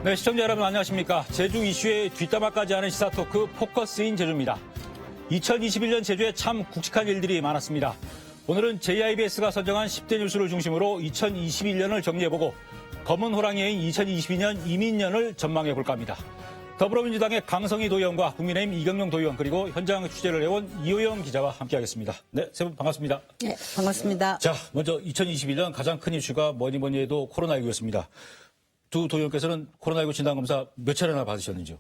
네, 시청자 여러분 안녕하십니까. 제주 이슈의 뒷담화까지 하는 시사토크 포커스인 제주입니다. 2021년 제주에 참 굵직한 일들이 많았습니다. 오늘은 JIBS가 선정한 10대 뉴스를 중심으로 2021년을 정리해보고 검은 호랑이인 2022년 이민년을 전망해볼까 합니다. 더불어민주당의 강성희 도의원과 국민의힘 이경영 도의원 그리고 현장 취재를 해온 이호영 기자와 함께하겠습니다. 네, 세 분 반갑습니다. 네, 반갑습니다. 자, 먼저 2021년 가장 큰 이슈가 뭐니 해도 코로나19였습니다. 두 도의원께서는 코로나19 진단검사 몇 차례나 받으셨는지요?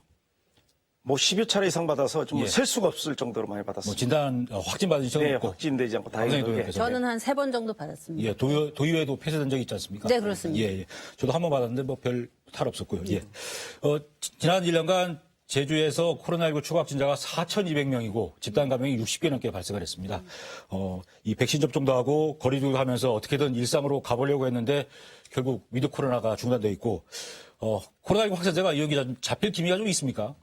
뭐 10여 차례 이상 받아서 좀 예. 셀 수가 없을 정도로 많이 받았습니다. 뭐 진단 확진 받으신 적은 네, 없고. 확진되지 않고 강성희 다행히 도의원께서. 저는 한 3번 정도 받았습니다. 예, 도의회도 폐쇄된 적이 있지 않습니까? 네, 그렇습니다. 예, 예. 저도 한 번 받았는데 뭐 별 탈 없었고요. 예. 지난 1년간 제주에서 코로나19 추가 확진자가 4,200명이고 집단 감염이 60개 넘게 발생을 했습니다. 이 백신 접종도 하고 거리두기 하면서 어떻게든 일상으로 가보려고 했는데 결국 위드 코로나가 중단돼 있고 코로나19 확산자가 이용 기자 좀 잡힐 기미가 좀 있습니까?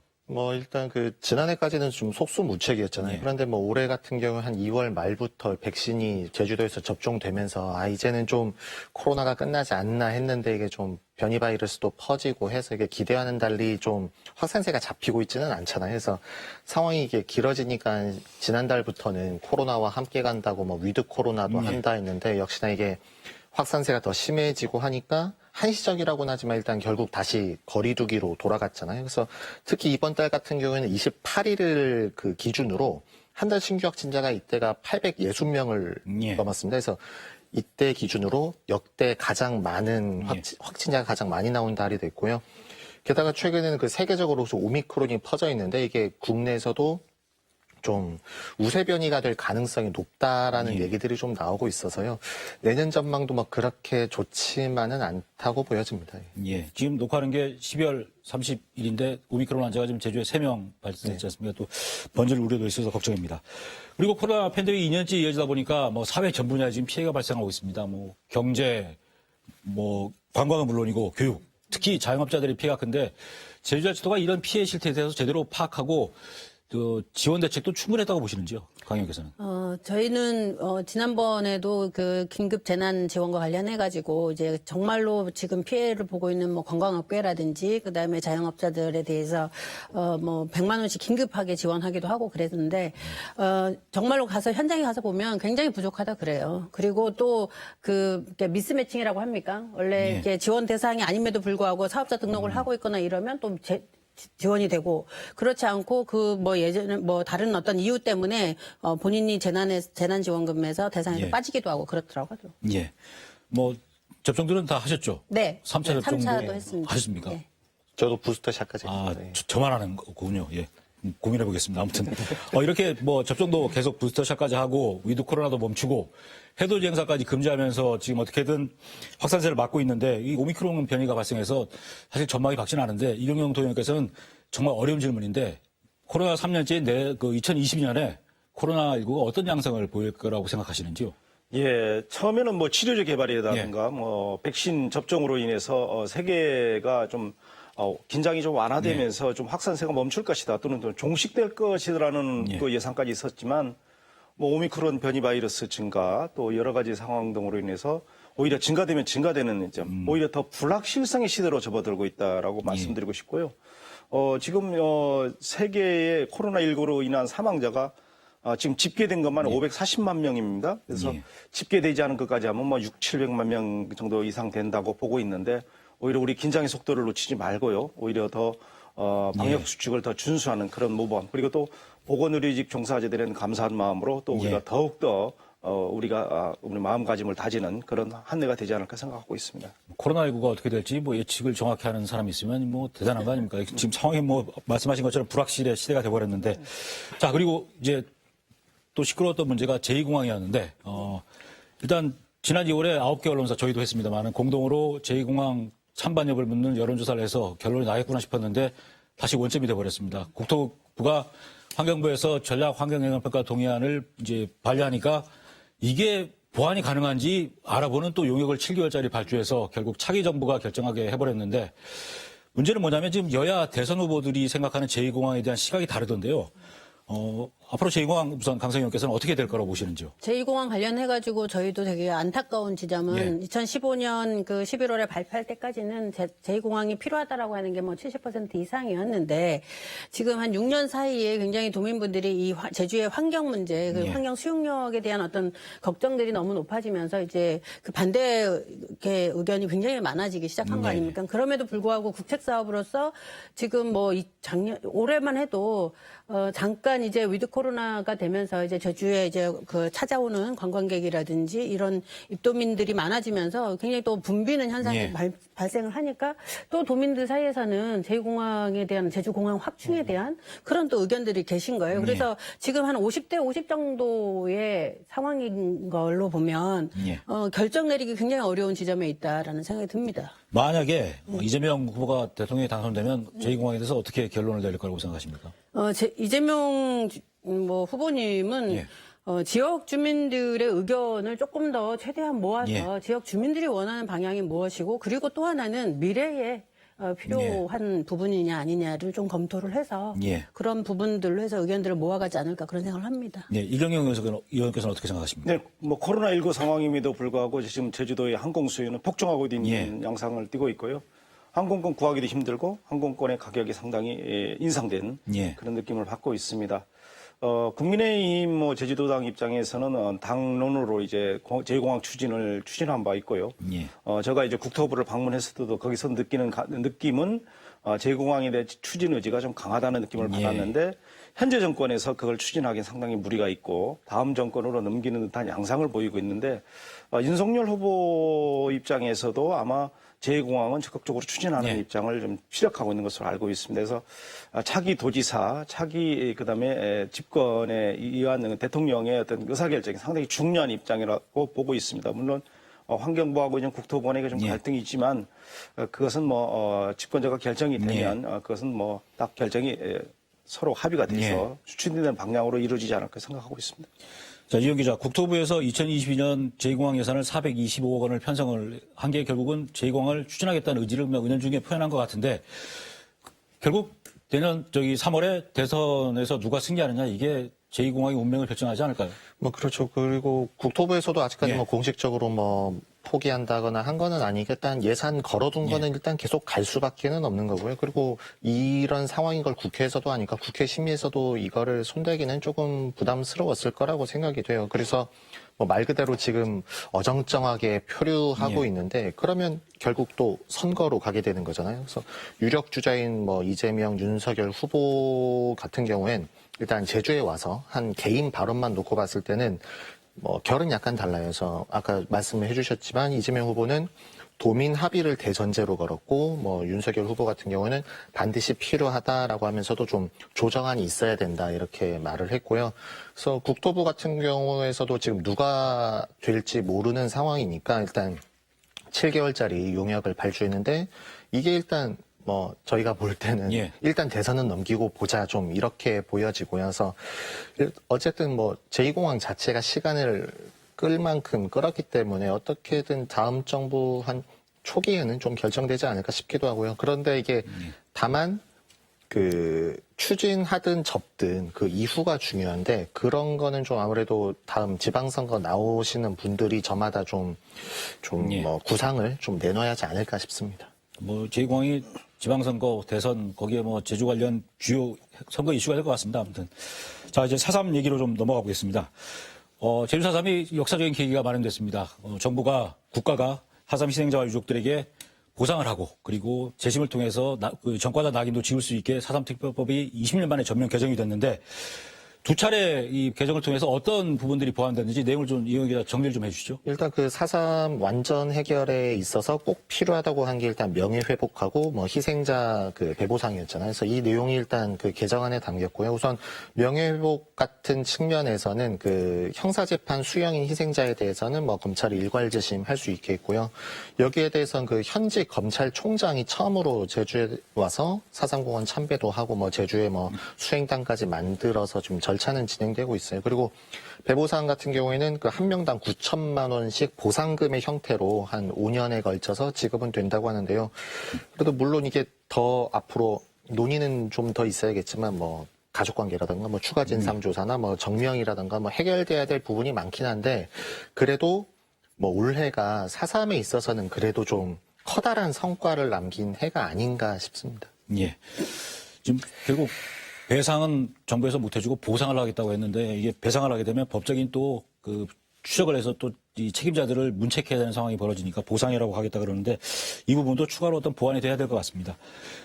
일단 지난해까지는 좀 속수무책이었잖아요. 예. 그런데 올해 같은 경우 한 2월 말부터 백신이 제주도에서 접종되면서 이제는 좀 코로나가 끝나지 않나 했는데 이게 좀 변이 바이러스도 퍼지고 해서 이게 기대와는 달리 좀 확산세가 잡히고 있지는 않잖아요. 그래서 상황이 이게 길어지니까 지난달부터는 코로나와 함께 간다고 위드 코로나도 한다 했는데 역시나 이게 확산세가 더 심해지고 하니까 한시적이라고는 하지만 일단 결국 다시 거리두기로 돌아갔잖아요. 그래서 특히 이번 달 같은 경우에는 28일을 기준으로 한 달 신규 확진자가 이때가 860명을 예. 넘었습니다. 그래서 이때 기준으로 역대 가장 많은 확진자가 가장 많이 나온 달이 됐고요. 게다가 최근에는 세계적으로 오미크론이 퍼져 있는데 이게 국내에서도 좀 우세 변이가 될 가능성이 높다라는 얘기들이 좀 나오고 있어서요. 내년 전망도 그렇게 좋지만은 않다고 보여집니다. 예. 지금 녹화하는 게 12월 30일인데 오미크론 환자가 지금 제주에 3명 발생했지 않습니까? 또 번질 우려도 있어서 걱정입니다. 그리고 코로나 팬데믹이 2년째 이어지다 보니까 사회 전 분야에 지금 피해가 발생하고 있습니다. 경제, 관광은 물론이고 교육, 특히 자영업자들의 피해가 큰데 제주자치도가 이런 피해 실태에 대해서 제대로 파악하고 지원 대책도 충분했다고 보시는지요? 강 의원께서는. 저희는 지난번에도 긴급 재난 지원과 관련해가지고 이제 정말로 지금 피해를 보고 있는 관광업계라든지 그다음에 자영업자들에 대해서 100만 원씩 긴급하게 지원하기도 하고 그랬는데 정말로 현장에 가서 보면 굉장히 부족하다 그래요. 그리고 또 미스매칭이라고 합니까? 원래 이게 지원 대상이 아님에도 불구하고 사업자 등록을 하고 있거나 이러면 또 지원이 되고 그렇지 않고 예전에 다른 어떤 이유 때문에 본인이 재난지원금에서 대상에서 빠지기도 하고 그렇더라고요. 예. 접종들은 다 하셨죠? 네. 3차 접종도 3차도 했습니다. 하셨습니까? 네. 저도 부스터샷까지 했습니다. 저만 하는 거군요. 예. 고민해 보겠습니다. 아무튼 이렇게 접종도 계속 부스터샷까지 하고 위드 코로나도 멈추고 해돋이 행사까지 금지하면서 지금 어떻게든 확산세를 막고 있는데 이 오미크론 변이가 발생해서 사실 전망이 밝지는 않은데 이경영 도의원께서는 정말 어려운 질문인데 코로나 3년째인 2022년에 코로나19가 어떤 양상을 보일 거라고 생각하시는지요? 예, 처음에는 치료제 개발이라든가 백신 접종으로 인해서 세계가 좀 긴장이 좀 완화되면서 좀 확산세가 멈출 것이다 또는 좀 종식될 것이라는 예상까지 있었지만 오미크론 변이 바이러스 증가 또 여러 가지 상황 등으로 인해서 오히려 증가되면 증가되는 오히려 더 불확실성의 시대로 접어들고 있다라고 말씀드리고 싶고요. 지금 세계의 코로나19로 인한 사망자가 지금 집계된 것만 540만 명입니다. 그래서 집계되지 않은 것까지 하면 6, 700만 명 정도 이상 된다고 보고 있는데 오히려 우리 긴장의 속도를 놓치지 말고요. 오히려 더 방역 수칙을 더 준수하는 그런 모범 그리고 또 보건의료직 종사자들은 감사한 마음으로 또 우리가 더욱더 우리 마음가짐을 다지는 그런 한 해가 되지 않을까 생각하고 있습니다. 코로나19가 어떻게 될지 예측을 정확히 하는 사람이 있으면 대단한 거 아닙니까? 지금 상황이 말씀하신 것처럼 불확실의 시대가 돼버렸는데 자 그리고 이제 또 시끄러웠던 문제가 제2공항이었는데 일단 지난 2월에 9개 언론사 저희도 했습니다만 공동으로 제2공항 찬반 여부를 묻는 여론조사를 해서 결론이 나겠구나 싶었는데 다시 원점이 돼버렸습니다. 국토부가 환경부에서 전략환경영향평가 동의안을 이제 발의하니까 이게 보완이 가능한지 알아보는 또 용역을 7개월짜리 발주해서 결국 차기 정부가 결정하게 해버렸는데 문제는 뭐냐면 지금 여야 대선 후보들이 생각하는 제2공항에 대한 시각이 다르던데요. 앞으로 제2공항 우선 강성희 의원께서는 어떻게 될 거라고 보시는지요? 제2공항 관련해가지고 저희도 되게 안타까운 지점은 2015년 그 11월에 발표할 때까지는 제2공항이 필요하다라고 하는 게 뭐 70% 이상이었는데 지금 한 6년 사이에 굉장히 도민분들이 이 제주의 환경 문제, 그 환경 수용력에 대한 어떤 걱정들이 너무 높아지면서 이제 그 반대 의견이 굉장히 많아지기 시작한 거 아닙니까? 그럼에도 불구하고 국책 사업으로서 지금 뭐 올해만 해도 잠깐 이제 위드 코로나가 되면서 이제 제주에 이제 그 찾아오는 관광객이라든지 이런 입도민들이 많아지면서 굉장히 또 붐비는 현상이 발생을 하니까 또 도민들 사이에서는 제2공항에 대한 제주공항 확충에 대한 그런 또 의견들이 계신 거예요. 그래서 지금 한 50대 50 정도의 상황인 걸로 보면 결정 내리기 굉장히 어려운 지점에 있다라는 생각이 듭니다. 만약에 이재명 후보가 대통령에 당선되면 제2공항에 대해서 어떻게 결론을 내릴 거라고 생각하십니까? 이재명 후보님은 지역 주민들의 의견을 조금 더 최대한 모아서 지역 주민들이 원하는 방향이 무엇이고 그리고 또 하나는 미래에 필요한 부분이냐 아니냐를 좀 검토를 해서 그런 부분들로 해서 의견들을 모아가지 않을까 그런 생각을 합니다. 이경영 의원께서는 어떻게 생각하십니까? 네, 뭐 코로나19 상황임에도 불구하고 지금 제주도의 항공 수요는 폭증하고 있는 양상을 띠고 있고요. 항공권 구하기도 힘들고 항공권의 가격이 상당히 인상된 그런 느낌을 받고 있습니다. 국민의힘 제주도당 입장에서는 당론으로 이제 제2공항 추진을 추진한 바 있고요. 제가 이제 국토부를 방문했을 때도 거기서 느끼는 느낌은 제2공항에 대한 추진 의지가 좀 강하다는 느낌을 받았는데 현재 정권에서 그걸 추진하기엔 상당히 무리가 있고 다음 정권으로 넘기는 듯한 양상을 보이고 있는데 윤석열 후보 입장에서도 아마 제2공항은 적극적으로 추진하는 입장을 좀 피력하고 있는 것으로 알고 있습니다. 그래서 차기 도지사, 그다음에 집권에 의한 대통령의 어떤 의사결정이 상당히 중요한 입장이라고 보고 있습니다. 물론 환경부하고 이제 국토부간에 좀 갈등이 있지만 그것은 집권자가 결정이 되면 그것은 딱 결정이 서로 합의가 돼서 추진되는 방향으로 이루어지지 않을까 생각하고 있습니다. 자, 이현 기자, 국토부에서 2022년 제2공항 예산을 425억 원을 편성을 한 게 결국은 제2공항을 추진하겠다는 의지를 은연중에 표현한 것 같은데 결국 내년 3월에 대선에서 누가 승리하느냐 이게 제2공항의 운명을 결정하지 않을까요? 그렇죠. 그리고 국토부에서도 아직까지 공식적으로 포기한다거나 한 거는 아니겠다. 예산 걸어둔 거는 일단 계속 갈 수밖에는 없는 거고요. 그리고 이런 상황인 걸 국회에서도 하니까 국회 심의에서도 이거를 손대기는 조금 부담스러웠을 거라고 생각이 돼요. 그래서 말 그대로 지금 어정쩡하게 표류하고 있는데 그러면 결국 또 선거로 가게 되는 거잖아요. 그래서 유력 주자인 이재명, 윤석열 후보 같은 경우엔 일단 제주에 와서 한 개인 발언만 놓고 봤을 때는 결은 약간 달라요. 그래서 아까 말씀을 해주셨지만 이재명 후보는 도민 합의를 대전제로 걸었고 윤석열 후보 같은 경우는 반드시 필요하다라고 하면서도 좀 조정안이 있어야 된다 이렇게 말을 했고요. 그래서 국토부 같은 경우에서도 지금 누가 될지 모르는 상황이니까 일단 7개월짜리 용역을 발주했는데 이게 일단 저희가 볼 때는 일단 대선은 넘기고 보자 좀 이렇게 보여지고요. 그래서 어쨌든 제2공항 자체가 시간을 끌 만큼 끌었기 때문에 어떻게든 다음 정부 한 초기에는 좀 결정되지 않을까 싶기도 하고요. 그런데 이게 다만 추진하든 접든 그 이후가 중요한데 그런 거는 좀 아무래도 다음 지방선거 나오시는 분들이 저마다 좀 구상을 좀 내놔야 하지 않을까 싶습니다. 제2공항이 지방선거, 대선, 거기에 제주 관련 주요 선거 이슈가 될 것 같습니다. 아무튼. 자, 이제 4.3 얘기로 좀 넘어가 보겠습니다. 제주 4.3이 역사적인 계기가 마련됐습니다. 정부가, 국가가 4.3 희생자와 유족들에게 보상을 하고, 그리고 재심을 통해서 전과자 낙인도 지울 수 있게 4.3 특별법이 20년 만에 전면 개정이 됐는데, 두 차례 이 개정을 통해서 어떤 부분들이 보완됐는지 내용을 좀 이현 기자 정리를 좀 해주시죠. 일단 4.3 완전 해결에 있어서 꼭 필요하다고 한 게 일단 명예회복하고 희생자 배보상이었잖아요. 그래서 이 내용이 일단 개정안에 담겼고요. 우선 명예회복 같은 측면에서는 형사재판 수형인 희생자에 대해서는 검찰이 일괄재심 할 수 있게 했고요. 여기에 대해서는 현직 검찰총장이 처음으로 제주에 와서 4.3공원 참배도 하고 제주에 수행단까지 만들어서 좀 절차는 진행되고 있어요. 그리고 배보상 같은 경우에는 한 명당 9천만 원씩 보상금의 형태로 한 5년에 걸쳐서 지급은 된다고 하는데요. 그래도 물론 이게 더 앞으로 논의는 좀 더 있어야겠지만 가족관계라든가 뭐 추가 진상조사나 뭐 정명이라든가 뭐 해결돼야 될 부분이 많긴 한데 그래도 뭐 올해가 4.3에 있어서는 그래도 좀 커다란 성과를 남긴 해가 아닌가 싶습니다. 예. 지금 결국 배상은 정부에서 못 해주고 보상을 하겠다고 했는데 이게 배상을 하게 되면 법적인 또 그 추적을 해서 또 이 책임자들을 문책해야 되는 상황이 벌어지니까 보상이라고 하겠다 그러는데 이 부분도 추가로 어떤 보완이 돼야 될 것 같습니다.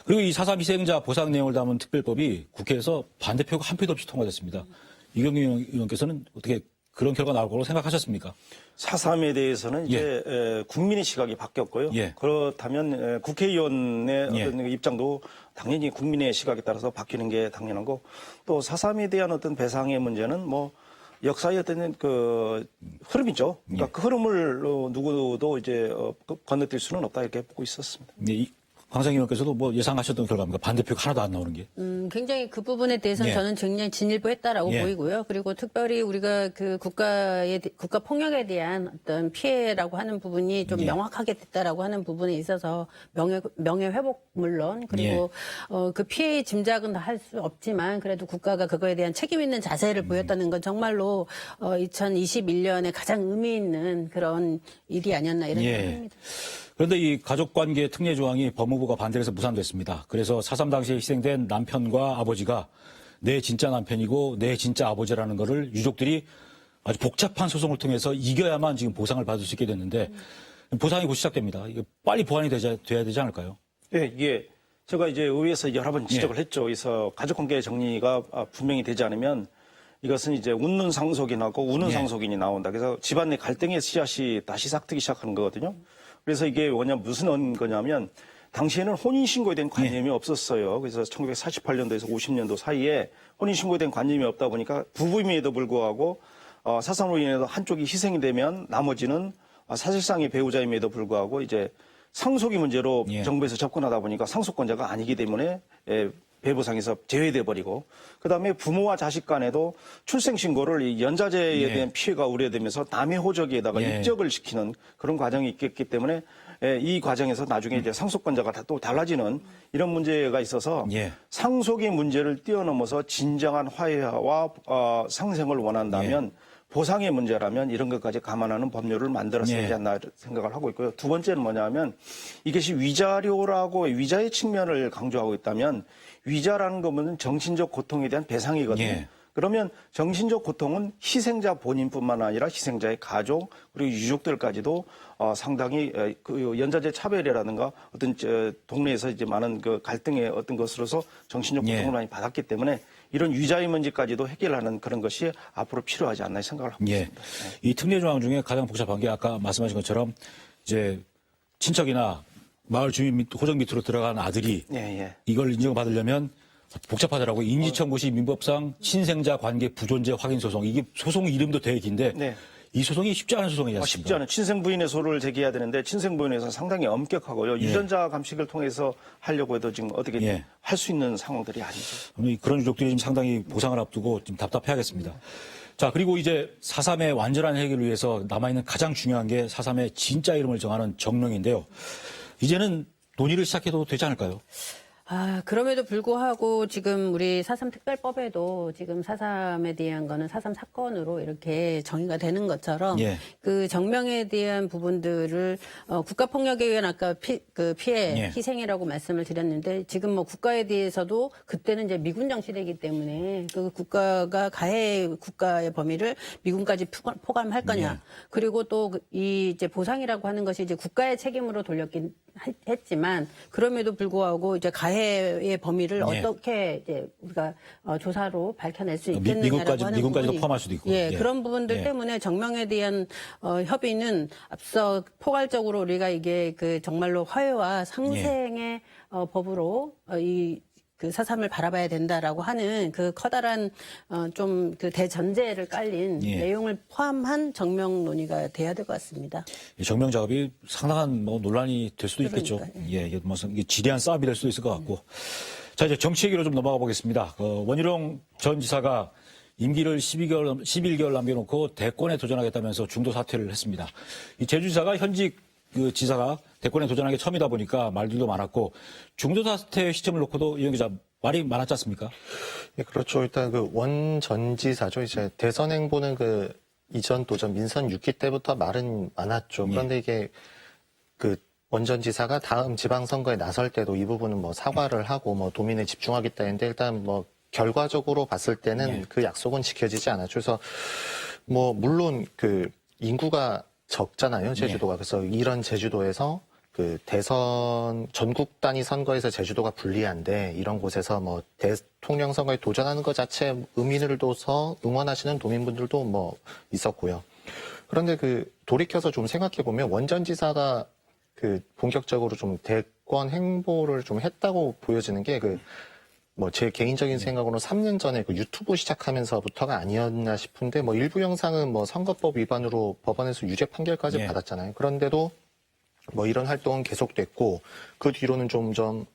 그리고 이 4.3 희생자 보상 내용을 담은 특별법이 국회에서 반대표가 한 표도 없이 통과됐습니다. 이경규 의원께서는 어떻게 그런 결과 나올 거라고 생각하셨습니까? 4.3에 대해서는 이제 국민의 시각이 바뀌었고요. 예. 그렇다면 국회의원의 예. 어떤 입장도 당연히 국민의 시각에 따라서 바뀌는 게 당연하고 또 4.3에 대한 어떤 배상의 문제는 뭐 역사의 어떤 그 흐름이죠. 그러니까 예. 그 흐름을 누구도 이제 건너뛸 수는 없다 이렇게 보고 있었습니다. 네, 황상희 의원께서도 뭐 예상하셨던 결과입니까? 반대표가 하나도 안 나오는 게. 굉장히 그 부분에 대해서는 예. 저는 굉장히 진일보했다라고 예. 보이고요. 그리고 특별히 우리가 그 국가 폭력에 대한 어떤 피해라고 하는 부분이 좀 예. 명확하게 됐다라고 하는 부분에 있어서 명예 회복 물론 그리고 그 피해의 짐작은 다 할 수 없지만 그래도 국가가 그거에 대한 책임 있는 자세를 보였다는 건 정말로 2021년에 가장 의미 있는 그런 일이 아니었나 이런 예. 생각합니다. 그런데 이 가족관계 특례 조항이 법무부가 반대를 해서 무산됐습니다. 그래서 4.3 당시에 희생된 남편과 아버지가 내 진짜 남편이고 내 진짜 아버지라는 거를 유족들이 아주 복잡한 소송을 통해서 이겨야만 지금 보상을 받을 수 있게 됐는데 보상이 곧 시작됩니다. 이거 빨리 보완이 돼야 되지 않을까요? 네, 이게 제가 이제 의회에서 여러 번 지적을 예. 했죠. 그래서 가족관계 정리가 분명히 되지 않으면 이것은 이제 웃는 상속이 나고 우는 예. 상속인이 나온다. 그래서 집안 내 갈등의 씨앗이 다시 싹트기 시작하는 거거든요. 그래서 이게 무슨 거냐면 당시에는 혼인신고에 대한 관념이 없었어요. 그래서 1948년도에서 50년도 사이에 혼인신고에 대한 관념이 없다 보니까 부부임에도 불구하고 사상으로 인해서 한쪽이 희생이 되면 나머지는 사실상의 배우자임에도 불구하고 이제 상속이 문제로 예. 정부에서 접근하다 보니까 상속권자가 아니기 때문에 배부상에서 제외돼 버리고 그다음에 부모와 자식 간에도 출생신고를 이 연자제에 예. 대한 피해가 우려되면서 남의 호적에다가 예. 입적을 시키는 그런 과정이 있겠기 때문에 이 과정에서 나중에 이제 상속권자가 또 달라지는 이런 문제가 있어서 예. 상속의 문제를 뛰어넘어서 진정한 화해와 상생을 원한다면 보상의 문제라면 이런 것까지 감안하는 법률을 만들어서야 예. 되지 않나 생각을 하고 있고요. 두 번째는 뭐냐면 이것이 위자료라고 위자의 측면을 강조하고 있다면 위자라는 것은 정신적 고통에 대한 배상이거든요. 예. 그러면 정신적 고통은 희생자 본인뿐만 아니라 희생자의 가족 그리고 유족들까지도 상당히 그 연자제 차별이라든가 어떤 동네에서 이제 많은 그 갈등의 어떤 것으로서 정신적 고통을 예. 많이 받았기 때문에 이런 위자의 문제까지도 해결하는 그런 것이 앞으로 필요하지 않나 생각을 하고 예. 있습니다. 이 특례 조항 중에 가장 복잡한 게 아까 말씀하신 것처럼 이제 친척이나 마을 주민 호적 밑으로 들어간 아들이 예, 예. 이걸 인정받으려면 복잡하더라고요. 인지청구시 민법상 친생자 관계 부존재 확인 소송. 이게 소송 이름도 되게 긴데 네. 이 소송이 쉽지 않은 소송이지 않습니까? 쉽지 않은 친생부인의 소를 제기해야 되는데 친생부인에서 상당히 엄격하고요. 유전자 감식을 통해서 하려고 해도 지금 어떻게 예. 할 수 있는 상황들이 아니죠. 그런 유족들이 지금 상당히 보상을 앞두고 좀 답답해하겠습니다. 자, 그리고 이제 4.3의 완전한 해결을 위해서 남아있는 가장 중요한 게 4.3의 진짜 이름을 정하는 정령인데요. 이제는 논의를 시작해도 되지 않을까요? 그럼에도 불구하고 지금 우리 4.3 특별법에도 지금 4.3에 대한 거는 4.3 사건으로 이렇게 정의가 되는 것처럼 예. 그 정명에 대한 부분들을 국가폭력에 의한 아까 피해, 예. 희생이라고 말씀을 드렸는데 지금 뭐 국가에 대해서도 그때는 이제 미군정 시대이기 때문에 그 국가가 가해 국가의 범위를 미군까지 포함할 거냐. 예. 그리고 또 이 이제 보상이라고 하는 것이 이제 국가의 책임으로 돌렸긴 했지만 그럼에도 불구하고 이제 가해의 범위를 예. 어떻게 이제 우리가 조사로 밝혀낼 수 있겠느냐라고 하는 미군까지도 부분이 포함할 수도 있고. 예, 예. 그런 부분들 예. 때문에 정명에 대한 협의는 앞서 포괄적으로 우리가 이게 그 정말로 화해와 상생의 법으로 그 4.3을 바라봐야 된다라고 하는 그 커다란 좀 그 대전제를 깔린 예. 내용을 포함한 정명 논의가 돼야 될 것 같습니다. 이 정명 작업이 상당한 뭐 논란이 될 수도 있겠죠. 그러니까요. 예, 이게 뭐 지대한 싸움이 될 수도 있을 것 같고. 자, 이제 정치 얘기로 좀 넘어가 보겠습니다. 원희룡 전 지사가 임기를 11개월 남겨놓고 대권에 도전하겠다면서 중도 사퇴를 했습니다. 이 제주지사가 현직 그 지사가 대권에 도전하는 게 처음이다 보니까 말들도 많았고 중도 사퇴 시점을 놓고도 이현 기자 말이 많았지 않습니까? 예, 그렇죠. 일단 그 원 전 지사죠. 이제 대선 행보는 그 이전 도전 민선 6기 때부터 말은 많았죠. 그런데 이게 그 원 전 지사가 다음 지방선거에 나설 때도 이 부분은 뭐 사과를 하고 뭐 도민에 집중하겠다 했는데 일단 뭐 결과적으로 봤을 때는 그 약속은 지켜지지 않았죠. 그래서 뭐 물론 그 인구가 적잖아요. 제주도가. 그래서 이런 제주도에서 그 대선 전국 단위 선거에서 제주도가 불리한데 이런 곳에서 뭐 대통령 선거에 도전하는 것 자체 의미를 둬서 응원하시는 도민분들도 뭐 있었고요. 그런데 그 돌이켜서 좀 생각해 보면 원전 지사가 그 본격적으로 좀 대권 행보를 좀 했다고 보여지는 게 그 뭐 제 개인적인 생각으로는 3년 전에 그 유튜브 시작하면서부터가 아니었나 싶은데 뭐 일부 영상은 뭐 선거법 위반으로 법원에서 유죄 판결까지 예. 받았잖아요. 그런데도 뭐 이런 활동은 계속됐고 그 뒤로는 좀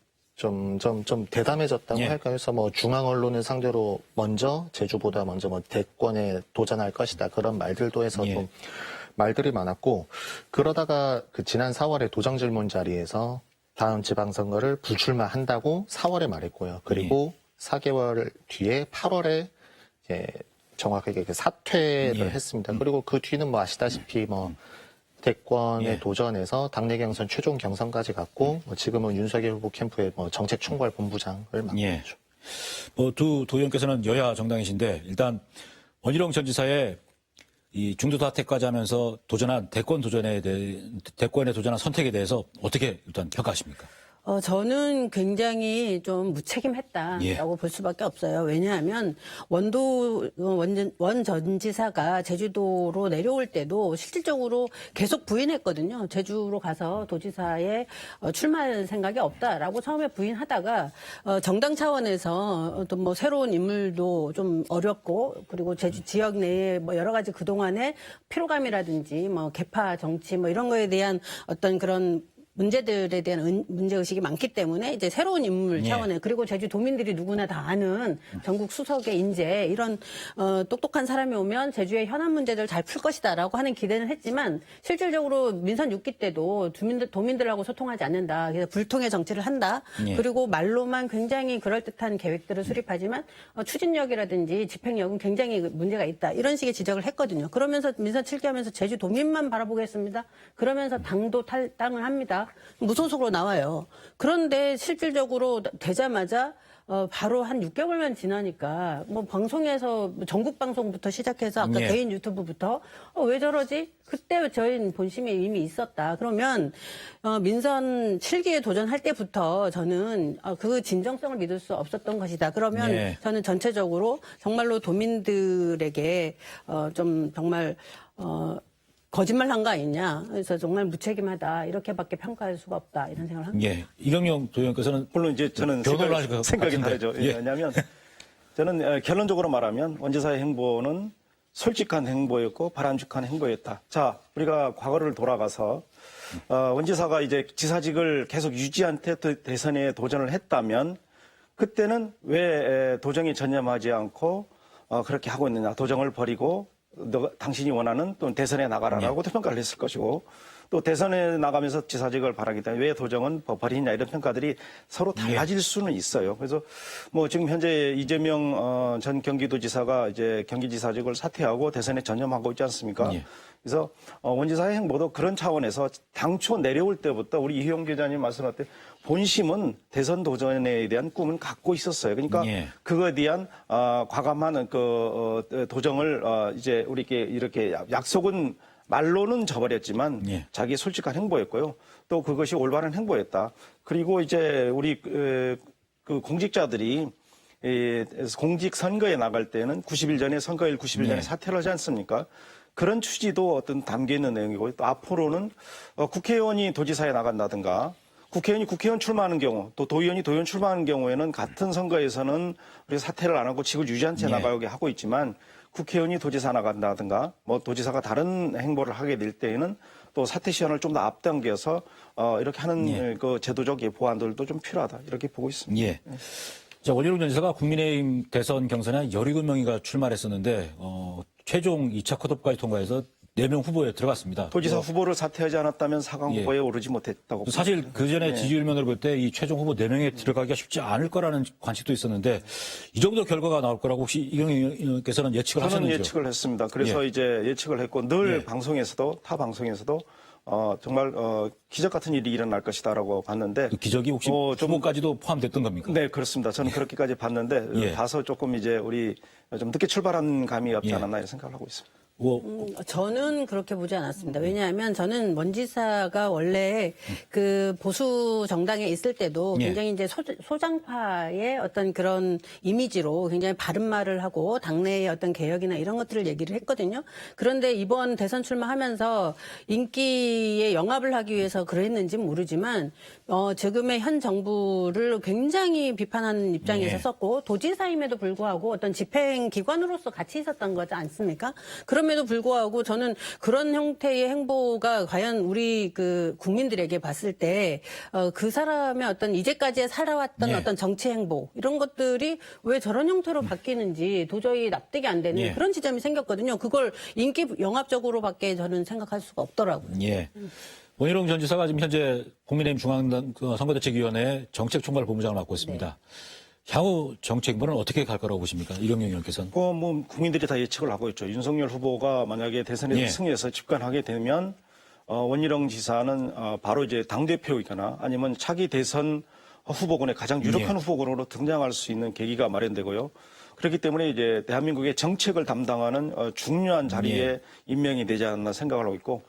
대담해졌다고 예. 할까요? 그래서 뭐 중앙 언론을 상대로 먼저 제주보다 먼저 뭐 대권에 도전할 것이다 그런 말들도 해서 예. 좀 말들이 많았고 그러다가 그 지난 4월에 도정질문 자리에서 다음 지방선거를 불출마한다고 4월에 말했고요. 그리고 4개월 뒤에 8월에 이제 정확하게 그 사퇴를 예. 했습니다. 그리고 그 뒤는 뭐 아시다시피 뭐 대권에 예. 도전해서 당내 경선 최종 경선까지 갔고 뭐 지금은 윤석열 후보 캠프의 뭐 정책총괄본부장을 맡고 예. 있죠. 뭐 두 의원께서는 여야 정당이신데 일단 원희룡 전 지사의 이 중도 사퇴까지 하면서 도전한 대권에 도전한 선택에 대해서 어떻게 일단 평가하십니까? 저는 굉장히 좀 무책임했다라고 예. 볼 수밖에 없어요. 왜냐하면 원 전 지사가 제주도로 내려올 때도 실질적으로 계속 부인했거든요. 제주로 가서 도지사에 출마할 생각이 없다라고 처음에 부인하다가 정당 차원에서 또 뭐 새로운 인물도 좀 어렵고 그리고 제주 지역 내에 뭐 여러 가지 그동안의 피로감이라든지 뭐 계파 정치 뭐 이런 거에 대한 어떤 그런 문제들에 대한 문제의식이 많기 때문에 이제 새로운 인물 차원에 그리고 제주도민들이 누구나 다 아는 전국 수석의 인재 이런 똑똑한 사람이 오면 제주의 현안 문제들 잘 풀 것이다라고 하는 기대는 했지만 실질적으로 민선 6기 때도 도민들하고 소통하지 않는다. 그래서 불통의 정치를 한다. 그리고 말로만 굉장히 그럴듯한 계획들을 수립하지만 추진력이라든지 집행력은 굉장히 문제가 있다. 이런 식의 지적을 했거든요. 그러면서 민선 7기 하면서 제주도민만 바라보겠습니다. 그러면서 당도 탈당을 합니다. 무소속으로 나와요. 그런데 실질적으로 되자마자 바로 한 6개월만 지나니까 뭐 방송에서 전국 방송부터 시작해서 아까 예. 개인 유튜브부터 왜 저러지? 그때 저희는 본심이 이미 있었다. 그러면 민선 7기에 도전할 때부터 저는 그 진정성을 믿을 수 없었던 것이다. 그러면 예. 저는 전체적으로 정말로 도민들에게 좀 정말 거짓말 한 거 아니냐. 그래서 정말 무책임하다. 이렇게밖에 평가할 수가 없다. 이런 생각을 합니다. 예. 이경영 도의원께서는 물론 이제 저는 변호를 하실 것 생각이 같은데. 다르죠. 예. 왜냐하면 저는 결론적으로 말하면 원지사의 행보는 솔직한 행보였고 바람직한 행보였다. 자, 우리가 과거를 돌아가서 원지사가 이제 지사직을 계속 유지한 채 대선에 도전을 했다면 그때는 왜 도정에 전념하지 않고 그렇게 하고 있느냐. 도정을 버리고 당신이 원하는 또 대선에 나가라라고 평가를 했을 것이고 또 대선에 나가면서 지사직을 바라기 때문에 왜 도정은 버리냐 이런 평가들이 서로 달라질 수는 있어요. 그래서 뭐 지금 현재 이재명 전 경기도지사가 이제 경기지사직을 사퇴하고 대선에 전념하고 있지 않습니까? 예. 그래서 원지사의 행보도 그런 차원에서 당초 내려올 때부터 우리 이효영 기자님 말씀할 때 본심은 대선 도전에 대한 꿈은 갖고 있었어요. 그러니까 예. 그거에 대한 과감한 도정을 이제 우리께 이렇게 약속은 말로는 저버렸지만 예. 자기의 솔직한 행보였고요. 또 그것이 올바른 행보였다. 그리고 이제 우리 그 공직자들이 공직 선거에 나갈 때는 90일 전에 선거일 90일 전에 네. 사퇴를 하지 않습니까? 그런 취지도 어떤 담겨 있는 내용이고 또 앞으로는 국회의원이 도지사에 나간다든가 국회의원이 국회의원 출마하는 경우 또 도의원이 도의원 출마하는 경우에는 같은 선거에서는 우리가 사퇴를 안 하고 직을 유지한 채 나가게 하고 있지만 국회의원이 도지사 나간다든가 뭐 도지사가 다른 행보를 하게 될 때에는 또 사퇴 시한을 좀 더 앞당겨서 이렇게 하는 그 제도적 보완들도 좀 필요하다 이렇게 보고 있습니다. 예. 자, 원희룡 전 지사가 국민의힘 대선 경선에 17명이가 출마를 했었는데 최종 2차 컷오프까지 통과해서 4명 후보에 들어갔습니다. 도지사 뭐 후보를 사퇴하지 않았다면 4강 예. 후보에 오르지 못했다고. 사실 그 전에 지지율면으로 볼 때 이 최종 후보 4명에 들어가기가 쉽지 않을 거라는 관측도 있었는데 이 정도 결과가 나올 거라고 혹시 이경영 의원께서는 예측을 저는 하셨는지요? 예측을 했습니다. 그래서 이제 예측을 했고 늘 방송에서도 타 방송에서도 정말 기적 같은 일이 일어날 것이다라고 봤는데 그 기적이 혹시 좀 후보까지도 포함됐던 겁니까? 네, 그렇습니다. 저는 그렇게까지 봤는데 봐서 조금 이제 우리 좀 늦게 출발한 감이 없지 않았나 이런 생각을 하고 있습니다. 뭐 저는 그렇게 보지 않았습니다. 왜냐하면 저는 원지사가 원래 그 보수 정당에 있을 때도 굉장히 이제 소장파의 어떤 그런 이미지로 굉장히 바른 말을 하고 당내의 어떤 개혁이나 이런 것들을 얘기를 했거든요. 그런데 이번 대선 출마하면서 인기에 영합을 하기 위해서 그랬는지는 모르지만 지금의 현 정부를 굉장히 비판하는 입장에서 썼고 도지사임에도 불구하고 어떤 집행 기관으로서 같이 있었던 거지 않습니까? 그럼에도 불구하고 저는 그런 형태의 행보가 과연 우리 그 국민들에게 봤을 때 그 사람의 어떤 이제까지 살아왔던 어떤 정치 행보 이런 것들이 왜 저런 형태로 바뀌는지 도저히 납득이 안 되는 그런 지점이 생겼거든요. 그걸 인기 영합적으로밖에 저는 생각할 수가 없더라고요. 예. 원희룡 전 지사가 지금 현재 국민의힘 중앙당 선거대책위원회 정책총괄본부장을 맡고 있습니다. 향후 정책문은 어떻게 갈 거라고 보십니까? 이경영 의원께서는. 뭐 국민들이 다 예측을 하고 있죠. 윤석열 후보가 만약에 대선에 승리해서 집권하게 되면 원희룡 지사는 바로 이제 당대표이거나 아니면 차기 대선 후보군의 가장 유력한 후보군으로 등장할 수 있는 계기가 마련되고요. 그렇기 때문에 이제 대한민국의 정책을 담당하는 중요한 자리에 임명이 되지 않나 생각을 하고 있고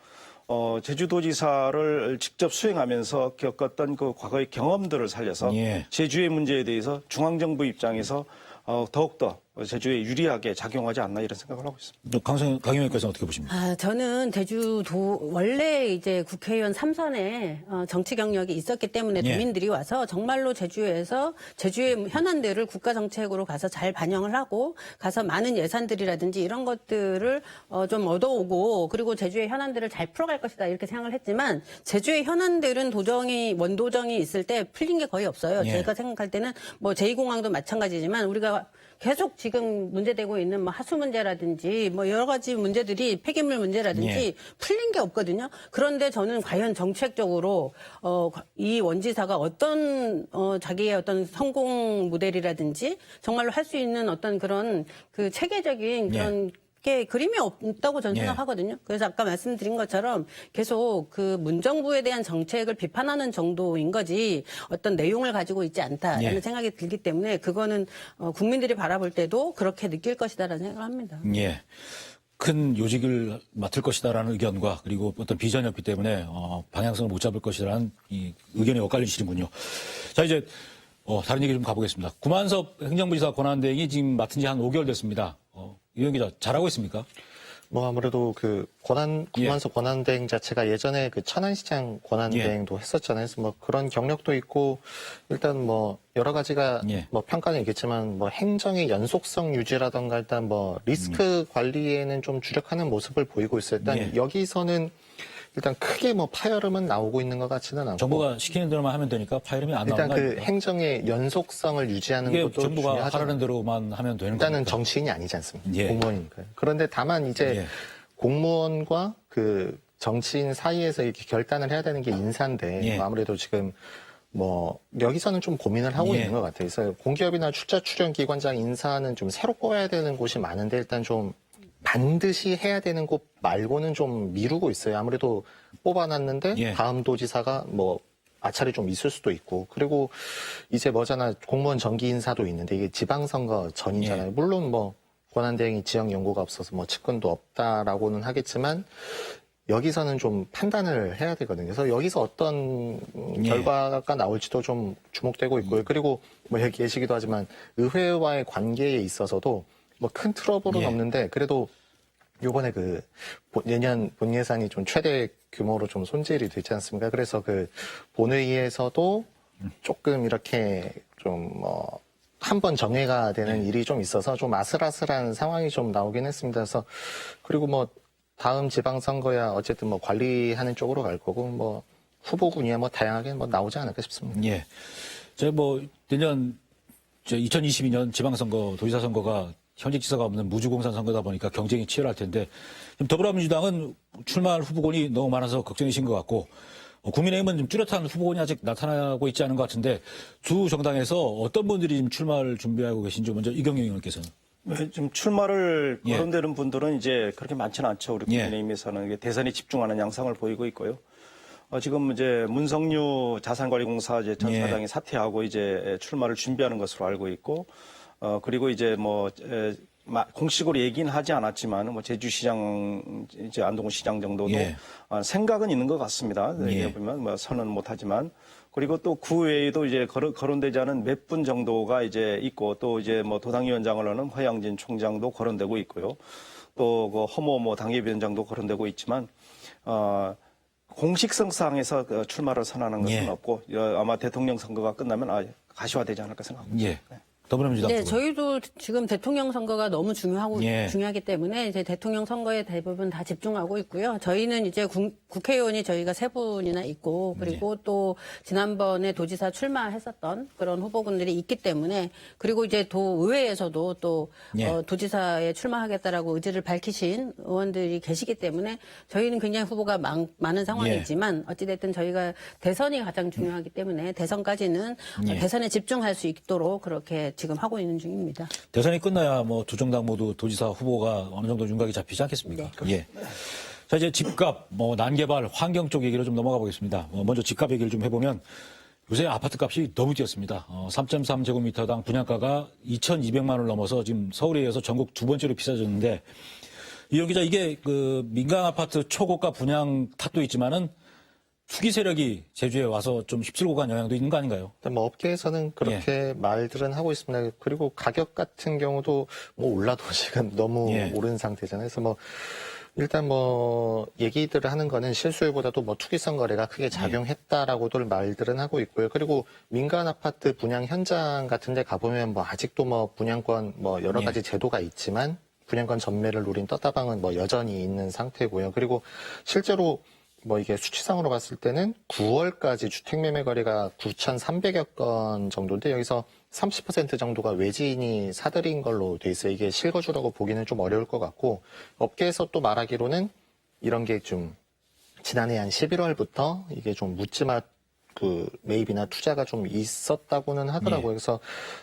제주도지사를 직접 수행하면서 겪었던 그 과거의 경험들을 살려서 제주의 문제에 대해서 중앙정부 입장에서 더욱더 제주에 유리하게 작용하지 않나 이런 생각을 하고 있습니다. 강경 의원께서는 어떻게 보십니까? 저는 제주도 원래 이제 국회의원 3선에 정치 경력이 있었기 때문에 도민들이 와서 정말로 제주에서 제주의 현안들을 국가 정책으로 가서 잘 반영을 하고 가서 많은 예산들이라든지 이런 것들을 좀 얻어오고 그리고 제주의 현안들을 잘 풀어갈 것이다 이렇게 생각을 했지만 제주의 현안들은 원도정이 있을 때 풀린 게 거의 없어요. 제가 생각할 때는 뭐 제2공항도 마찬가지지만 우리가 계속 지금 문제되고 있는 뭐 하수 문제라든지 뭐 여러 가지 문제들이 폐기물 문제라든지 풀린 게 없거든요. 그런데 저는 과연 정책적으로 이 원지사가 어떤 자기의 어떤 성공 모델이라든지 정말로 할 수 있는 어떤 그런 그 체계적인 그런 게 그림이 없다고 저는 생각하거든요. 그래서 아까 말씀드린 것처럼 계속 그 문정부에 대한 정책을 비판하는 정도인 거지 어떤 내용을 가지고 있지 않다라는 생각이 들기 때문에 그거는 국민들이 바라볼 때도 그렇게 느낄 것이다라는 생각을 합니다. 예. 큰 요직을 맡을 것이다라는 의견과 그리고 어떤 비전이 없기 때문에 방향성을 못 잡을 것이라는 이 의견이 엇갈리시는군요. 자, 이제 다른 얘기 좀 가보겠습니다. 구만섭 행정부지사 권한대행이 지금 맡은 지 한 5개월 됐습니다. 이현 기자 잘하고 있습니까? 뭐 아무래도 그 구만섭 권한대행 자체가 예전에 그 천안시장 권한대행도 했었잖아요. 그래서 뭐 그런 경력도 있고 일단 뭐 여러 가지가 뭐 평가는 있겠지만 뭐 행정의 연속성 유지라던가 일단 뭐 리스크 관리에는 좀 주력하는 모습을 보이고 있어요. 일단 여기서는 일단 크게 뭐 파열음은 나오고 있는 것 같지는 않고 정부가 시키는 대로만 하면 되니까 파열음이 안 나온다. 일단 그 행정의 연속성을 유지하는 이게 것도 정부가 중요하잖아요. 하라는 대로만 하면 되는 일단은 겁니까? 정치인이 아니지 않습니까? 공무원이니까요. 그런데 다만 이제 공무원과 그 정치인 사이에서 이렇게 결단을 해야 되는 게 인사인데 뭐 아무래도 지금 뭐 여기서는 좀 고민을 하고 있는 것 같아요. 그래서 공기업이나 출자 출연 기관장 인사는 좀 새로 꼽아야 되는 곳이 많은데 일단 좀 반드시 해야 되는 곳 말고는 좀 미루고 있어요. 아무래도 뽑아놨는데 다음 도지사가 뭐 아차리 좀 있을 수도 있고 그리고 이제 뭐잖아 공무원 정기 인사도 있는데 이게 지방선거 전이잖아요. 물론 뭐 권한대행이 지역 연고가 없어서 뭐 측근도 없다라고는 하겠지만 여기서는 좀 판단을 해야 되거든요. 그래서 여기서 어떤 결과가 나올지도 좀 주목되고 있고요. 그리고 뭐 여기 계시기도 하지만 의회와의 관계에 있어서도 뭐 큰 트러블은 없는데 그래도 요번에 그 내년 본 예산이 좀 최대 규모로 좀 손질이 되지 않습니까? 그래서 그 본회의에서도 조금 이렇게 좀 뭐 한 번 정회가 되는 일이 좀 있어서 좀 아슬아슬한 상황이 좀 나오긴 했습니다. 그래서 그리고 뭐 다음 지방선거야 어쨌든 뭐 관리하는 쪽으로 갈 거고 뭐 후보군이야 뭐 다양하게 뭐 나오지 않을까 싶습니다. 예. 제가 뭐 내년 2022년 지방선거 도지사 선거가 현직 지사가 없는 무주공산 선거다 보니까 경쟁이 치열할 텐데 지금 더불어민주당은 출마할 후보군이 너무 많아서 걱정이신 것 같고 국민의힘은 좀 뚜렷한 후보군이 아직 나타나고 있지 않은 것 같은데 두 정당에서 어떤 분들이 지금 출마를 준비하고 계신지 먼저 이경영 의원께서는. 지금 출마를 예. 거론되는 분들은 이제 그렇게 많지는 않죠. 우리 예. 국민의힘에서는 이게 대선에 집중하는 양상을 보이고 있고요. 지금 이제 문성유 자산관리공사 이제 전 예. 사장이 사퇴하고 이제 출마를 준비하는 것으로 알고 있고, 그리고 이제 뭐 공식으로 얘기는 하지 않았지만 뭐 제주시장 이제 안동구 시장 정도도 예. 생각은 있는 것 같습니다. 예. 보면 뭐 선언 못하지만. 그리고 또 그 외에도 이제 거론되지 않은 몇 분 정도가 이제 있고 또 이제 뭐 도당위원장을 하는 허양진 총장도 거론되고 있고요. 또 그 허모 뭐 당협위원장도 거론되고 있지만 공식성상에서 출마를 선언하는 것은 예. 없고 아마 대통령 선거가 끝나면 가시화되지 않을까 생각합니다. 예. 더불어민주당. 네, 쪽은. 저희도 지금 대통령 선거가 너무 예. 중요하기 때문에 이제 대통령 선거에 대부분 다 집중하고 있고요. 저희는 이제 국회의원이 저희가 3분이나 있고 그리고 또 지난번에 도지사 출마했었던 그런 후보군들이 있기 때문에 그리고 이제 도의회에서도 또 예. 도지사에 출마하겠다라고 의지를 밝히신 의원들이 계시기 때문에 저희는 굉장히 후보가 많은 상황이지만 어찌됐든 저희가 대선이 가장 중요하기 때문에 대선까지는 예. 대선에 집중할 수 있도록 그렇게 지금 하고 있는 중입니다. 대선이 끝나야 뭐 두 정당 모두 도지사 후보가 어느 정도 윤곽이 잡히지 않겠습니까? 네. 예. 자, 이제 집값, 뭐 난개발, 환경 쪽 얘기로 좀 넘어가 보겠습니다. 먼저 집값 얘기를 좀 해보면 요새 아파트 값이 너무 뛰었습니다. 3.3제곱미터당 분양가가 2,200만 원을 넘어서 지금 서울에 이어서 전국 두 번째로 비싸졌는데 이현 기자 이게 그 민간 아파트 초고가 분양 탓도 있지만은 투기 세력이 제주에 와서 좀 휩쓸고 간 영향도 있는 거 아닌가요? 일단 뭐 업계에서는 그렇게 말들은 하고 있습니다. 그리고 가격 같은 경우도 뭐 올라도 지금 너무 예. 오른 상태잖아요. 그래서 뭐 일단 뭐 얘기들을 하는 거는 실수요보다도 뭐 투기성 거래가 크게 작용했다라고들 말들은 하고 있고요. 그리고 민간 아파트 분양 현장 같은 데 가보면 뭐 아직도 뭐 분양권 뭐 여러 가지 제도가 있지만 분양권 전매를 노린 떴다방은 뭐 여전히 있는 상태고요. 그리고 실제로 뭐 이게 수치상으로 봤을 때는 9월까지 주택 매매 거래가 9,300여 건 정도인데 여기서 30% 정도가 외지인이 사들인 걸로 돼 있어요. 이게 실거주라고 보기는 좀 어려울 것 같고 업계에서 또 말하기로는 이런 게 좀 지난해 한 11월부터 이게 좀 묻지마 그 매입이나 투자가 좀 있었다고는 하더라고요. 그래서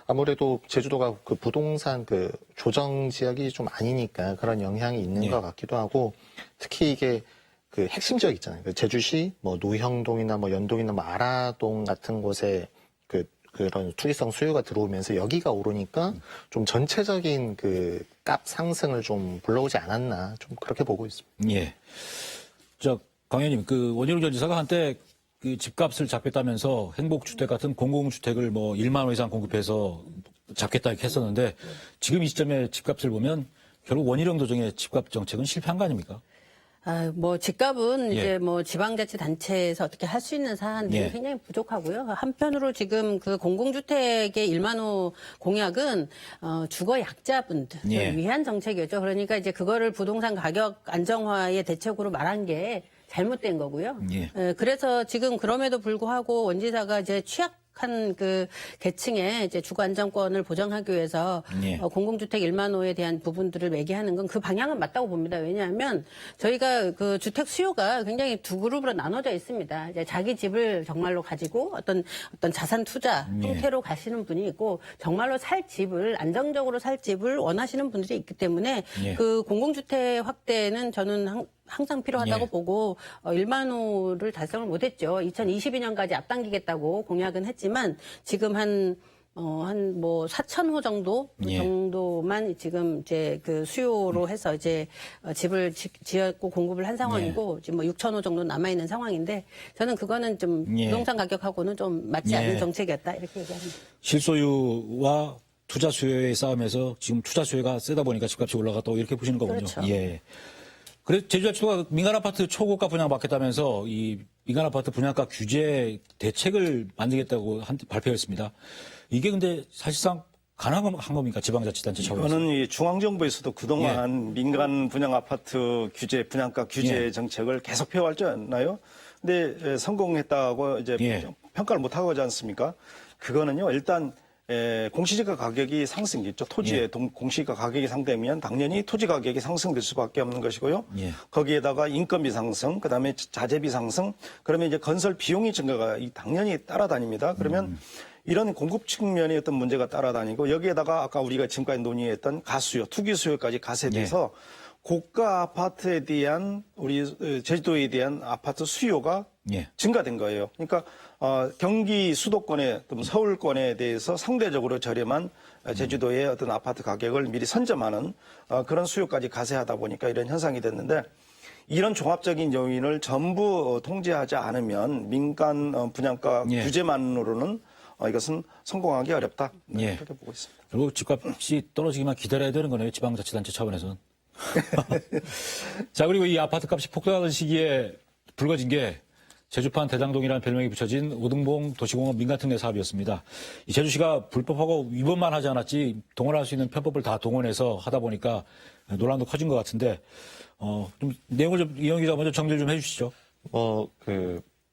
아무래도 제주도가 그 부동산 그 조정 지역이 좀 아니니까 그런 영향이 있는 것 같기도 하고 특히 이게 그 핵심 지역 있잖아요. 그 제주시, 뭐 노형동이나 뭐 연동이나 뭐 아라동 같은 곳에 그런 투기성 수요가 들어오면서 여기가 오르니까 좀 전체적인 그 값 상승을 좀 불러오지 않았나 좀 그렇게 보고 있습니다. 예. 강 의원님, 그 원희룡 전 지사가 한때 그 집값을 잡겠다면서 행복주택 같은 공공주택을 뭐 1만 원 이상 공급해서 잡겠다 이렇게 했었는데 지금 이 시점에 집값을 보면 결국 원희룡 도정의 집값 정책은 실패한 거 아닙니까? 뭐 집값은 예. 이제 뭐 지방자치단체에서 어떻게 할 수 있는 사안들이 예. 굉장히 부족하고요. 한편으로 지금 그 공공주택의 1만 호 공약은 주거 약자분들을 예. 위한 정책이었죠. 그러니까 이제 그거를 부동산 가격 안정화의 대책으로 말한 게 잘못된 거고요. 예. 그래서 지금 그럼에도 불구하고 원지사가 이제 취약한 그 계층의 이제 주거 안정권을 보장하기 위해서 예. 공공주택 1만 호에 대한 부분들을 매개하는 건 그 방향은 맞다고 봅니다. 왜냐하면 저희가 그 주택 수요가 굉장히 두 그룹으로 나눠져 있습니다. 이제 자기 집을 정말로 가지고 어떤 자산 투자 형태로 가시는 분이 있고 정말로 살 집을 안정적으로 살 집을 원하시는 분들이 있기 때문에 예. 그 공공주택 확대는 저는 항상 필요하다고 예. 보고 1만 호를 달성을 못했죠. 2022년까지 앞당기겠다고 공약은 했지만 지금 한 뭐 4,000호 정도 예. 정도만 지금 이제 그 수요로 해서 이제 집을 지었고 공급을 한 상황이고 지금 뭐 6,000호 정도 남아 있는 상황인데 저는 그거는 좀 예. 부동산 가격하고는 좀 맞지 예. 않는 정책이었다 이렇게 얘기합니다. 실소유와 투자 수요의 싸움에서 지금 투자 수요가 세다 보니까 집값이 올라갔다고 이렇게 보시는 거군요. 그렇죠. 예. 그래서 제주자치도가 민간 아파트 초고가 분양 받겠다면서 이 민간 아파트 분양가 규제 대책을 만들겠다고 발표했습니다. 이게 근데 사실상 가능한 겁니까? 지방자치단체 차원에서? 저는 이 중앙정부에서도 그동안 민간 분양 아파트 규제, 분양가 규제 예. 정책을 계속 펴왔지 않나요? 근데 성공했다고 이제 예. 평가를 못 하고 하지 않습니까? 그거는요, 일단 공시지가 가격이 상승했죠. 토지의 공시지가 가격이 상되면 당연히 토지 가격이 상승될 수밖에 없는 것이고요. 예. 거기에다가 인건비 상승, 그다음에 자재비 상승, 그러면 이제 건설 비용이 증가가 당연히 따라다닙니다. 그러면 이런 공급 측면의 어떤 문제가 따라다니고 여기에다가 아까 우리가 지금까지 논의했던 가수요, 투기 수요까지 가세돼서 고가 아파트에 대한 우리 제주도에 대한 아파트 수요가 예. 증가된 거예요. 그러니까 경기 수도권에 또는 서울권에 대해서 상대적으로 저렴한 제주도의 어떤 아파트 가격을 미리 선점하는 그런 수요까지 가세하다 보니까 이런 현상이 됐는데 이런 종합적인 요인을 전부 통제하지 않으면 민간 분양가 예. 규제만으로는 이것은 성공하기 어렵다. 예. 그렇게 보고 있습니다. 그리고 집값이 떨어지기만 기다려야 되는 거네요. 지방자치단체 차원에서는. 자, 그리고 이 아파트 값이 폭등하던 시기에 불거진 게 제주판 대장동이라는 별명이 붙여진 오등봉 도시공원 민간특례 사업이었습니다. 이 제주시가 불법하고 위반만 하지 않았지 동원할 수 있는 편법을 다 동원해서 하다 보니까 논란도 커진 것 같은데, 좀 내용을 좀 이영 기자 먼저 정리를 좀 해주시죠.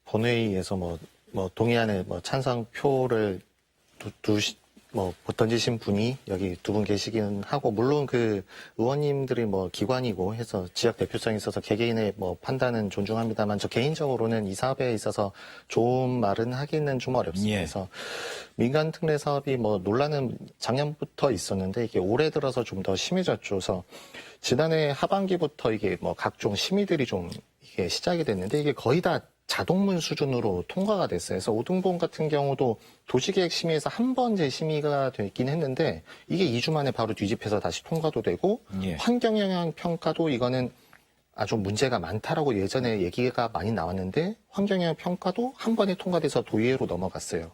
본회의에서 동의안에 찬성표를 던지신 분이 여기 두 분 계시기는 하고, 물론 그 의원님들이 기관이고 해서 지역 대표성이 있어서 개개인의 판단은 존중합니다만, 저 개인적으로는 이 사업에 있어서 좋은 말은 하기는 좀 어렵습니다. 예. 그래서 민간 특례 사업이 논란은 작년부터 있었는데 이게 올해 들어서 좀 더 심해졌죠. 그래서 지난해 하반기부터 이게 각종 심의들이 좀 이게 시작이 됐는데 이게 거의 다 자동문 수준으로 통과가 됐어요. 그래서 오등봉 같은 경우도 도시계획 심의에서 한 번 재심의가 됐긴 했는데 이게 2주 만에 바로 뒤집혀서 다시 통과도 되고 예. 환경영향 평가도 이거는 아주 문제가 많다라고 예전에 얘기가 많이 나왔는데 환경영향 평가도 한 번에 통과돼서 도의회로 넘어갔어요.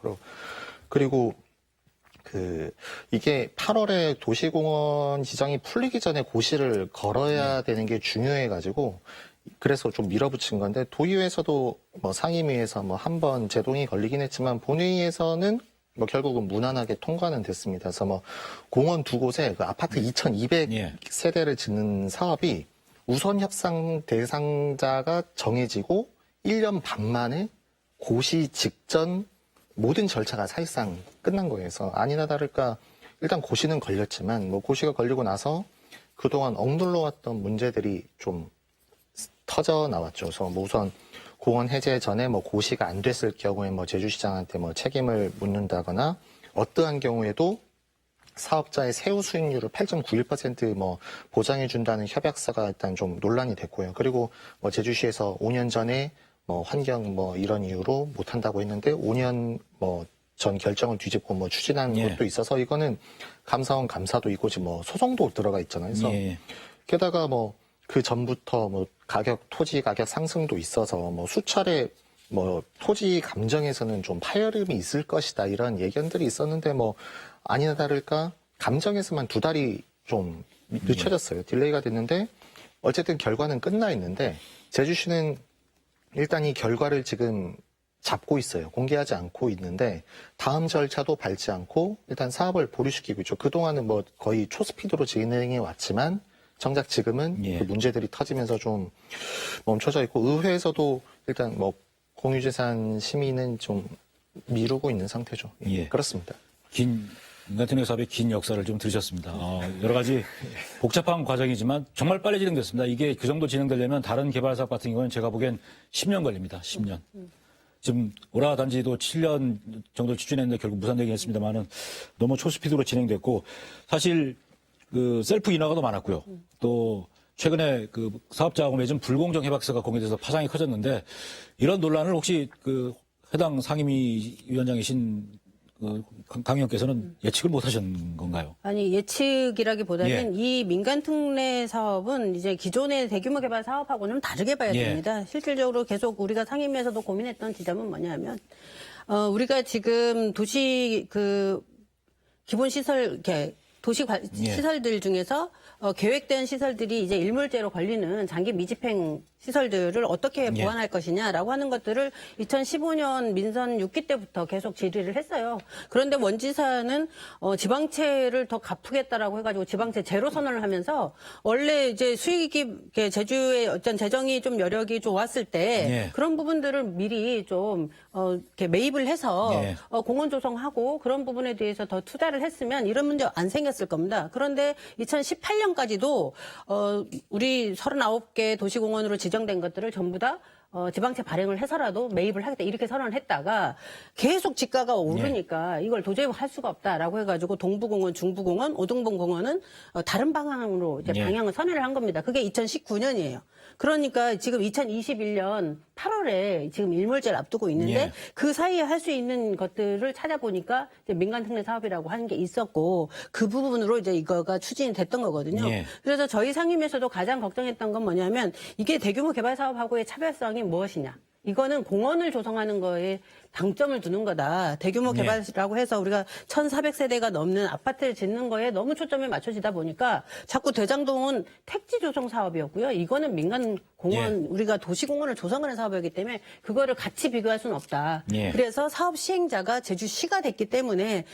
그리고 이게 8월에 도시공원 지정이 풀리기 전에 고시를 걸어야 되는 게 중요해가지고 그래서 좀 밀어붙인 건데 도의회에서도 상임위에서 한 번 제동이 걸리긴 했지만 본회의에서는 결국은 무난하게 통과는 됐습니다. 그래서 공원 두 곳에 그 아파트 2,200세대를 짓는 사업이 우선 협상 대상자가 정해지고 1년 반 만에 고시 직전 모든 절차가 사실상 끝난 거예요. 그래서 아니나 다를까 일단 고시는 걸렸지만 고시가 걸리고 나서 그동안 억눌러 왔던 문제들이 좀 터져 나왔죠. 그래서 우선 공원 해제 전에 고시가 안 됐을 경우에 제주시장한테 책임을 묻는다거나 어떠한 경우에도 사업자의 세후 수익률을 8.91% 보장해 준다는 협약서가 일단 좀 논란이 됐고요. 그리고 제주시에서 5년 전에 환경 이런 이유로 못 한다고 했는데 5년 전 결정을 뒤집고 추진한 예. 것도 있어서 이거는 감사원 감사도 있고 지금 소송도 들어가 있잖아요. 그래서 예. 게다가 그 전부터 토지 가격 상승도 있어서 수차례 토지 감정에서는 좀 파열음이 있을 것이다 이런 예견들이 있었는데 아니나 다를까 감정에서만 2달이 좀 늦춰졌어요. 딜레이가 됐는데 어쨌든 결과는 끝나 있는데 제주시는 일단 이 결과를 지금 잡고 있어요. 공개하지 않고 있는데 다음 절차도 밟지 않고 일단 사업을 보류시키고 있죠. 그동안은 거의 초스피드로 진행해 왔지만 정작 지금은 예. 그 문제들이 터지면서 좀 멈춰져 있고 의회에서도 일단 공유재산 심의는 좀 미루고 있는 상태죠. 예. 그렇습니다. 민간특례 사업의 긴 역사를 좀 들으셨습니다. 여러 가지 복잡한 과정이지만 정말 빨리 진행됐습니다. 이게 그 정도 진행되려면 다른 개발 사업 같은 경우는 제가 보기엔 10년 걸립니다. 10년. 지금 오라 단지도 7년 정도 추진했는데 결국 무산되긴 했습니다만은 너무 초스피드로 진행됐고 사실 그 셀프 인허가도 많았고요. 또 최근에 그 사업자하고 맺은 불공정 협약서가 공개돼서 파장이 커졌는데 이런 논란을 혹시 그 해당 상임위 위원장이신 강 의원께서는 예측을 못 하신 건가요? 아니 예측이라기보다는 예. 이 민간특례 사업은 이제 기존의 대규모 개발 사업하고는 다르게 봐야 예. 됩니다. 실질적으로 계속 우리가 상임위에서도 고민했던 지점은 뭐냐면 우리가 지금 도시 기본시설 이렇게 시설들 중에서 계획된 시설들이 이제 일몰제로 걸리는 장기 미집행 시설들을 어떻게 보완할 것이냐라고 하는 것들을 2015년 민선 6기 때부터 계속 질의를 했어요. 그런데 원지사는 지방채를 더 갚겠다라고 해가지고 지방채 제로 선언을 하면서 원래 이제 수익이 제주의 어떤 재정이 좀 여력이 좋았을 때 그런 부분들을 미리 좀 이렇게 매입을 해서 공원 조성하고 그런 부분에 대해서 더 투자를 했으면 이런 문제 안 생겼을 겁니다. 그런데 2018년까지도 우리 39개 도시공원으로 지정된 것들을 전부 다 지방채 발행을 해서라도 매입을 하겠다 이렇게 선언을 했다가 계속 지가가 오르니까 이걸 도저히 할 수가 없다라고 해가지고 동부공원, 중부공원, 오등봉공원은 다른 방향으로 이제 방향을 선회를 한 겁니다. 그게 2019년이에요. 그러니까 지금 2021년 8월에 지금 일몰제를 앞두고 있는데 그 사이에 할 수 있는 것들을 찾아보니까 이제 민간특례 사업이라고 하는 게 있었고 그 부분으로 이제 이거가 추진이 됐던 거거든요. 그래서 저희 상임위에서도 가장 걱정했던 건 뭐냐면 이게 대규모 개발 사업하고의 차별성이 무엇이냐. 이거는 공원을 조성하는 거에 방점을 두는 거다. 대규모 개발이라고 해서 우리가 1,400세대가 넘는 아파트를 짓는 거에 너무 초점이 맞춰지다 보니까 자꾸 대장동은 택지 조성 사업이었고요. 이거는 민간 공원, 우리가 도시공원을 조성하는 사업이었기 때문에 그거를 같이 비교할 수는 없다. 그래서 사업 시행자가 제주시가 됐기 때문에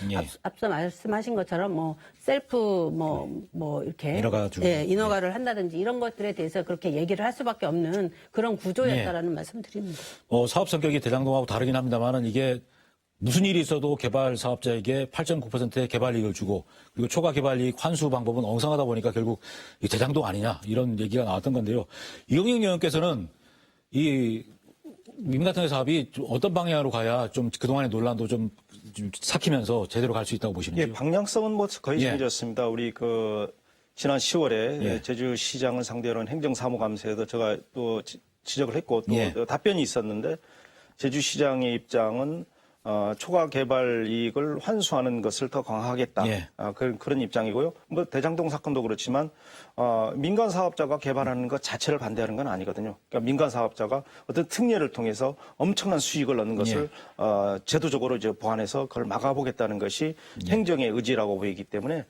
앞서 말씀하신 것처럼 뭐 셀프 뭐 이렇게 인허가를 한다든지 이런 것들에 대해서 그렇게 얘기를 할 수밖에 없는 그런 구조였다라는 말씀드립니다. 사업 성격이 대장동하고 다르긴 합니다만은 이게 무슨 일이 있어도 개발 사업자에게 8.9%의 개발 이익을 주고 그리고 초과 개발 이익 환수 방법은 엉성하다 보니까 결국 이 대장동 아니냐 이런 얘기가 나왔던 건데요. 이경영 의원께서는 이 민간특례 사업이 좀 어떤 방향으로 가야 좀 그동안의 논란도 좀 삭히면서 제대로 갈 수 있다고 보시는지요? 방향성은 뭐 거의 정해졌습니다. 우리 지난 10월에 제주시장을 상대로 한 행정사무감사에도 제가 또 지적을 했고 또 답변이 있었는데 제주시장의 입장은 초과 개발 이익을 환수하는 것을 더 강화하겠다. 그런 입장이고요. 뭐 대장동 사건도 그렇지만 민간 사업자가 개발하는 것 자체를 반대하는 건 아니거든요. 그러니까 민간 사업자가 어떤 특례를 통해서 엄청난 수익을 얻는 것을 제도적으로 이제 보완해서 그걸 막아보겠다는 것이 행정의 의지라고 보이기 때문에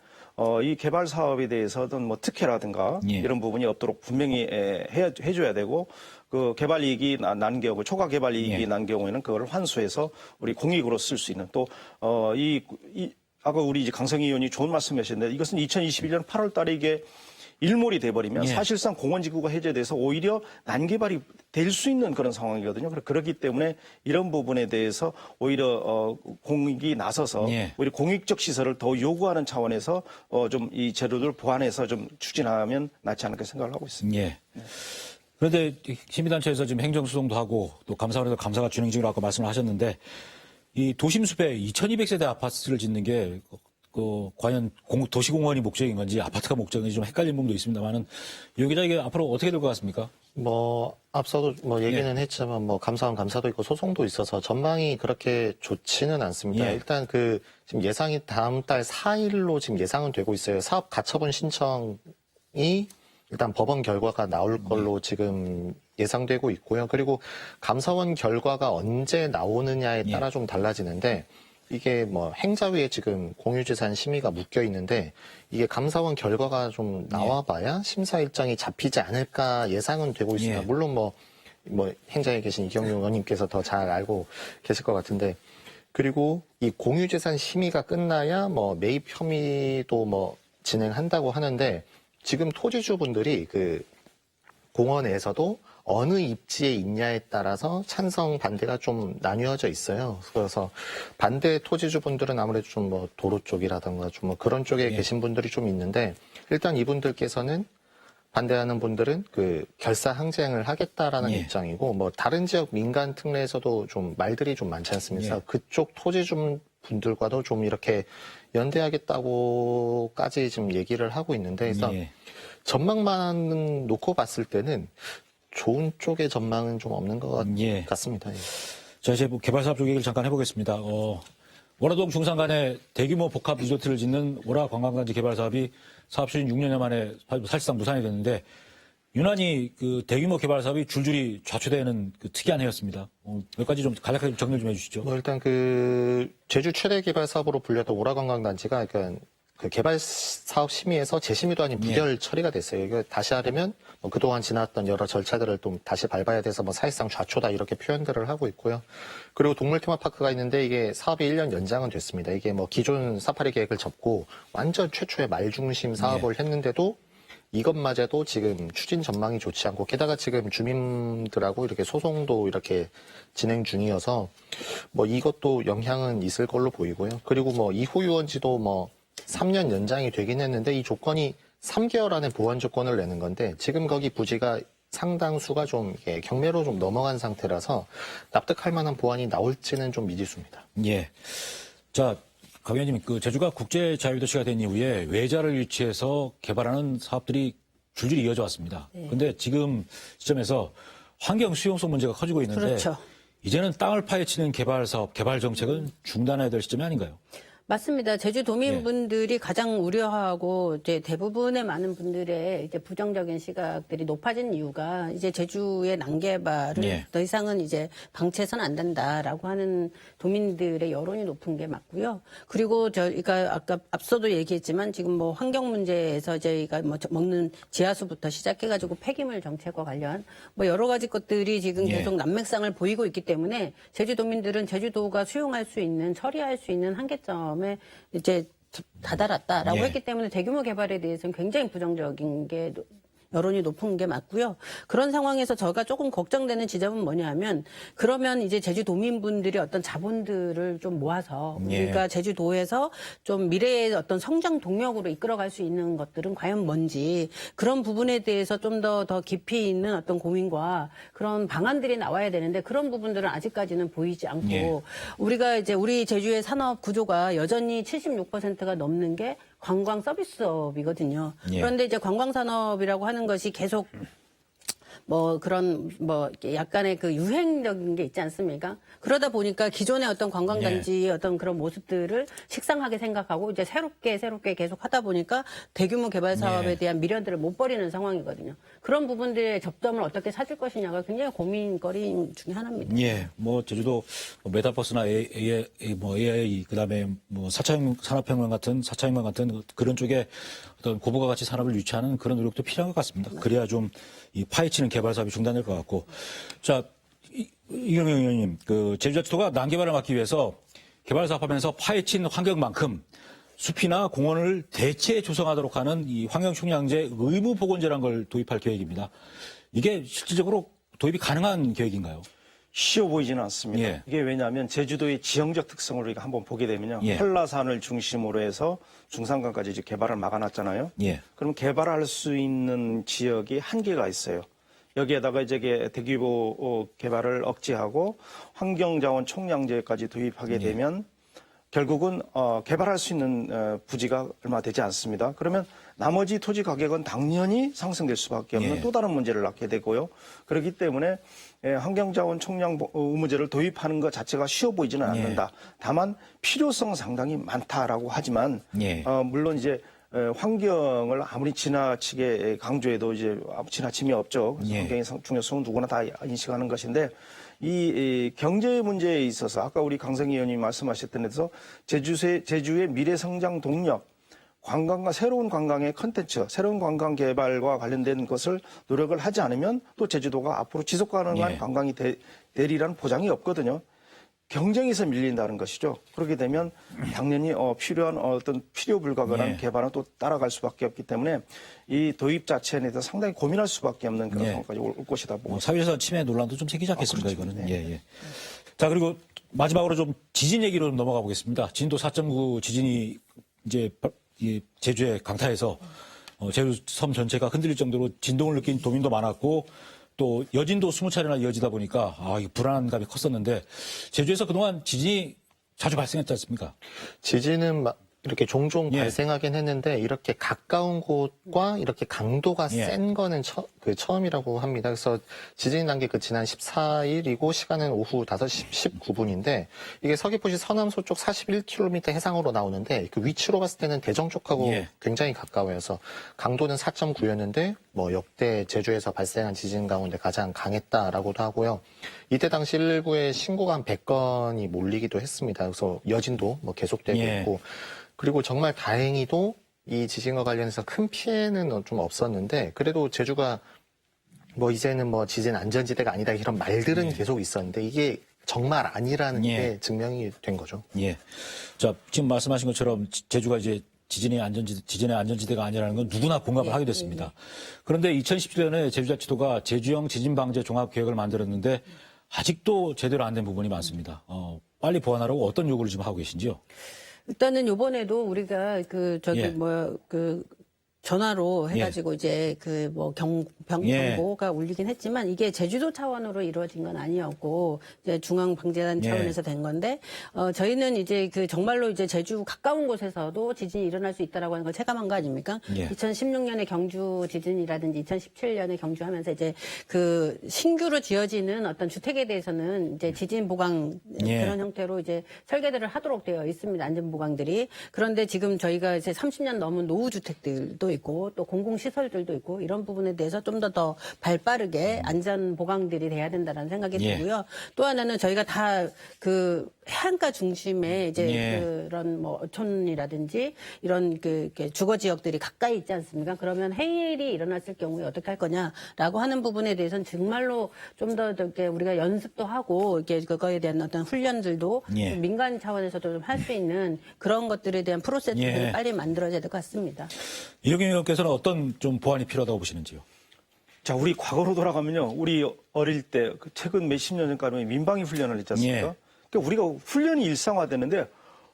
이 개발 사업에 대해서는 뭐 특혜라든가 이런 부분이 없도록 분명히 해줘야 되고 그 개발 이익이 난 경우, 초과 개발 이익이 난 경우에는 그걸 환수해서 우리 공익으로 쓸 수 있는 또 아까 우리 이제 강성희 의원이 좋은 말씀하셨는데 이것은 2021년 8월 달에 이게 일몰이 돼버리면 사실상 공원지구가 해제돼서 오히려 난개발이 될 수 있는 그런 상황이거든요. 그렇기 때문에 이런 부분에 대해서 오히려 공익이 나서서 우리 공익적 시설을 더 요구하는 차원에서 좀 이 제도를 보완해서 좀 추진하면 낫지 않을까 생각을 하고 있습니다. 그런데 시민단체에서 지금 행정소송도 하고 또 감사원에서 감사가 진행 중이라고 아까 말씀을 하셨는데 이 도심숲에 2200세대 아파트를 짓는 게 과연 도시공원이 목적인 건지 아파트가 목적인지 좀 헷갈린 부분도 있습니다만은 유 기자 이게 앞으로 어떻게 될 것 같습니까? 앞서도 얘기는 했지만 감사원 감사도 있고 소송도 있어서 전망이 그렇게 좋지는 않습니다. 일단 지금 예상이 다음 달 4일로 지금 예상은 되고 있어요. 사업 가처분 신청이 일단 법원 결과가 나올 걸로 지금 예상되고 있고요. 그리고 감사원 결과가 언제 나오느냐에 따라 좀 달라지는데 이게 행자위에 지금 공유재산 심의가 묶여 있는데 이게 감사원 결과가 좀 나와봐야 심사 일정이 잡히지 않을까 예상은 되고 있습니다. 물론 행자위에 계신 이경영 의원님께서 더 잘 알고 계실 것 같은데 그리고 이 공유재산 심의가 끝나야 매입 혐의도 진행한다고 하는데 지금 토지주분들이 공원에서도 어느 입지에 있냐에 따라서 찬성 반대가 좀 나뉘어져 있어요. 그래서 반대 토지주분들은 아무래도 좀 도로 쪽이라든가 좀 그런 쪽에 계신 분들이 좀 있는데 일단 이분들께서는 반대하는 분들은 결사 항쟁을 하겠다라는 입장이고 다른 지역 민간 특례에서도 좀 말들이 좀 많지 않습니까? 그쪽 토지주분 분들과도 좀 이렇게 연대하겠다고까지 지금 얘기를 하고 있는데 그래서 전망만 놓고 봤을 때는 좋은 쪽의 전망은 좀 없는 것 같습니다. 자, 이제 개발 사업 쪽 얘기를 잠깐 해보겠습니다. 월화동 중산 간에 대규모 복합 리조트를 짓는 월화 관광단지 개발 사업이 사업 추진 6년여 만에 사실상 무산이 됐는데 유난히 대규모 개발 사업이 줄줄이 좌초되는 특이한 해였습니다. 몇 가지 좀 간략하게 정리 좀 해주시죠. 일단 제주 최대 개발 사업으로 불렸던 월화 관광단지가 그러니까 그 개발 사업 심의에서 재심의도 아닌 부결 처리가 됐어요. 이거 다시 하려면 뭐 그동안 지났던 여러 절차들을 좀 다시 밟아야 돼서 뭐 사실상 좌초다 이렇게 표현들을 하고 있고요. 그리고 동물 테마파크가 있는데 이게 사업이 1년 연장은 됐습니다. 이게 뭐 기존 사파리 계획을 접고 완전 최초의 말중심 사업을 했는데도 이것마저도 지금 추진 전망이 좋지 않고 게다가 지금 주민들하고 이렇게 소송도 이렇게 진행 중이어서 뭐 이것도 영향은 있을 걸로 보이고요. 그리고 뭐 이후 유원지도 뭐 3년 연장이 되긴 했는데 이 조건이 3개월 안에 보완 조건을 내는 건데 지금 거기 부지가 상당수가 좀 경매로 좀 넘어간 상태라서 납득할 만한 보완이 나올지는 좀 미지수입니다. 예. 자, 강 의원님, 그 제주가 국제 자유도시가 된 이후에 외자를 유치해서 개발하는 사업들이 줄줄이 이어져 왔습니다. 그런데 지금 시점에서 환경 수용성 문제가 커지고 있는데 그렇죠. 이제는 땅을 파헤치는 개발 사업, 개발 정책은 중단해야 될 시점이 아닌가요? 맞습니다. 제주 도민분들이 가장 우려하고 이제 대부분의 많은 분들의 이제 부정적인 시각들이 높아진 이유가 이제 제주의 난개발을 더 이상은 이제 방치해서는 안 된다라고 하는 도민들의 여론이 높은 게 맞고요. 그리고 저희가 아까 앞서도 얘기했지만 지금 뭐 환경 문제에서 저희가 뭐 먹는 지하수부터 시작해가지고 폐기물 정책과 관련 뭐 여러 가지 것들이 지금 계속 난맥상을 보이고 있기 때문에 제주도민들은 제주도가 수용할 수 있는 처리할 수 있는 한계점 이제 다다랐다라고 했기 때문에 대규모 개발에 대해서는 굉장히 부정적인 게 여론이 높은 게 맞고요. 그런 상황에서 제가 조금 걱정되는 지점은 뭐냐면 그러면 이제 제주도민분들이 어떤 자본들을 좀 모아서 우리가 제주도에서 좀 미래의 어떤 성장 동력으로 이끌어갈 수 있는 것들은 과연 뭔지 그런 부분에 대해서 좀 더 깊이 있는 어떤 고민과 그런 방안들이 나와야 되는데 그런 부분들은 아직까지는 보이지 않고 우리가 이제 우리 제주의 산업 구조가 여전히 76%가 넘는 게 관광 서비스업이거든요. 그런데 이제 관광 산업이라고 하는 것이 계속 뭐 그런 뭐 약간의 그 유행적인 게 있지 않습니까? 그러다 보니까 기존의 어떤 관광단지의 어떤 그런 모습들을 식상하게 생각하고 이제 새롭게 계속 하다 보니까 대규모 개발 사업에 대한 미련들을 못 버리는 상황이거든요. 그런 부분들의 접점을 어떻게 찾을 것이냐가 굉장히 고민거리 중에 하나입니다. 예, 뭐 제주도 메타버스나 AI 그다음에 뭐 4차 산업혁명 같은 4차 혁명 같은 그런 쪽에 어떤 고부가 가치 산업을 유치하는 그런 노력도 필요한 것 같습니다. 그래야 좀 이 파헤치는 개발 사업이 중단될 것 같고. 자, 이경영 의원님, 그 제주자치도가 난개발을 막기 위해서 개발 사업하면서 파헤친 환경만큼 숲이나 공원을 대체 조성하도록 하는 이 환경총량제 의무 복원제라는 걸 도입할 계획입니다. 이게 실질적으로 도입이 가능한 계획인가요? 쉬워 보이지는 않습니다. 이게 왜냐하면 제주도의 지형적 특성을 우리가 한번 보게 되면요. 한라산을 중심으로 해서 중산간까지 이제 개발을 막아놨잖아요. 그럼 개발할 수 있는 지역이 한계가 있어요. 여기에다가 이제 대규모 개발을 억제하고 환경자원 총량제까지 도입하게 되면 결국은 개발할 수 있는 부지가 얼마 되지 않습니다. 그러면 나머지 토지 가격은 당연히 상승될 수밖에 없는 또 다른 문제를 낳게 되고요. 그렇기 때문에 환경자원 총량 의무제를 도입하는 것 자체가 쉬워 보이지는 않는다. 다만 필요성 상당히 많다라고 하지만 물론 이제 환경을 아무리 지나치게 강조해도 이제 지나침이 없죠. 환경의 중요성은 누구나 다 인식하는 것인데 이 경제 문제에 있어서 아까 우리 강성희 의원님이 말씀하셨던 데서 제주의 미래 성장 동력, 관광과 새로운 관광의 컨텐츠, 새로운 관광 개발과 관련된 것을 노력을 하지 않으면 또 제주도가 앞으로 지속 가능한 관광이 되리라는 보장이 없거든요. 경쟁에서 밀린다는 것이죠. 그렇게 되면 당연히 필요한 어떤 필요 불가결한 개발은 또 따라갈 수밖에 없기 때문에 이 도입 자체에 대해서 상당히 고민할 수밖에 없는 그런 상황까지 올 것이다 보고. 사회재산 침해 논란도 좀 생기지 않겠습니까, 이거는. 자, 그리고 마지막으로 좀 지진 얘기로 넘어가 보겠습니다. 진도 4.9 지진이 이제 이 제주의 강타에서 제주 섬 전체가 흔들릴 정도로 진동을 느낀 도민도 많았고 또 여진도 20차례나 이어지다 보니까 이 불안감이 컸었는데 제주에서 그동안 지진이 자주 발생했지 않습니까? 지진은 이렇게 종종 발생하긴 했는데 이렇게 가까운 곳과 이렇게 강도가 센 거는 처음이라고 합니다. 그래서 지진 단계 지난 14일이고 시간은 오후 5시 19분인데 이게 서귀포시 서남소 쪽 41km 해상으로 나오는데 그 위치로 봤을 때는 대정 쪽하고 굉장히 가까워서 강도는 4.9였는데 뭐 역대 제주에서 발생한 지진 가운데 가장 강했다라고도 하고요. 이때 당시 일부에 신고가 한 100건이 몰리기도 했습니다. 그래서 여진도 뭐 계속되고 예. 있고, 그리고 정말 다행히도 이 지진과 관련해서 큰 피해는 좀 없었는데, 그래도 제주가 뭐 이제는 뭐 지진 안전지대가 아니다 이런 말들은 계속 있었는데 이게 정말 아니라는 예. 게 증명이 된 거죠. 예. 자, 지금 말씀하신 것처럼 제주가 이제 지진의 안전지대가 아니라는 건 누구나 공감을 하게 됐습니다. 그런데 2017년에 제주자치도가 제주형 지진방제 종합계획을 만들었는데 아직도 제대로 안 된 부분이 많습니다. 빨리 보완하라고 어떤 요구를 지금 하고 계신지요? 일단은 요번에도 우리가 예. 전화로 해가지고 이제 예. 경보가 울리긴 했지만 이게 제주도 차원으로 이루어진 건 아니었고 이제 중앙방재단 예. 차원에서 된 건데 저희는 이제 정말로 이제 제주 가까운 곳에서도 지진이 일어날 수 있다라고 하는 걸 체감한 거 아닙니까? 예. 2016년에 경주 지진이라든지 2017년에 경주하면서 이제 신규로 지어지는 어떤 주택에 대해서는 이제 지진 보강 예. 그런 형태로 이제 설계들을 하도록 되어 있습니다. 안전 보강들이. 그런데 지금 저희가 이제 30년 넘은 노후 주택들도 있고 또 공공시설들도 있고 이런 부분에 대해서 좀 더 발빠르게 안전 보강들이 돼야 된다는 생각이 예. 들고요. 또 하나는 저희가 다 해안가 중심에 이제 예. 그런 뭐 어촌이라든지 이런 주거 지역들이 가까이 있지 않습니까? 그러면 해일이 일어났을 경우에 어떻게 할 거냐라고 하는 부분에 대해서는 정말로 좀 더 이렇게 우리가 연습도 하고 이게 그거에 대한 어떤 훈련들도 예. 좀 민간 차원에서도 좀 할 수 있는 그런 것들에 대한 프로세스들이 예. 빨리 만들어져야 될 것 같습니다. 이경영 의원께서는 어떤 좀 보완이 필요하다고 보시는지요? 자, 우리 과거로 돌아가면요. 우리 어릴 때 최근 몇십 년 전까지 민방위 훈련을 했지 않습니까? 예. 그러니까 우리가 훈련이 일상화되는데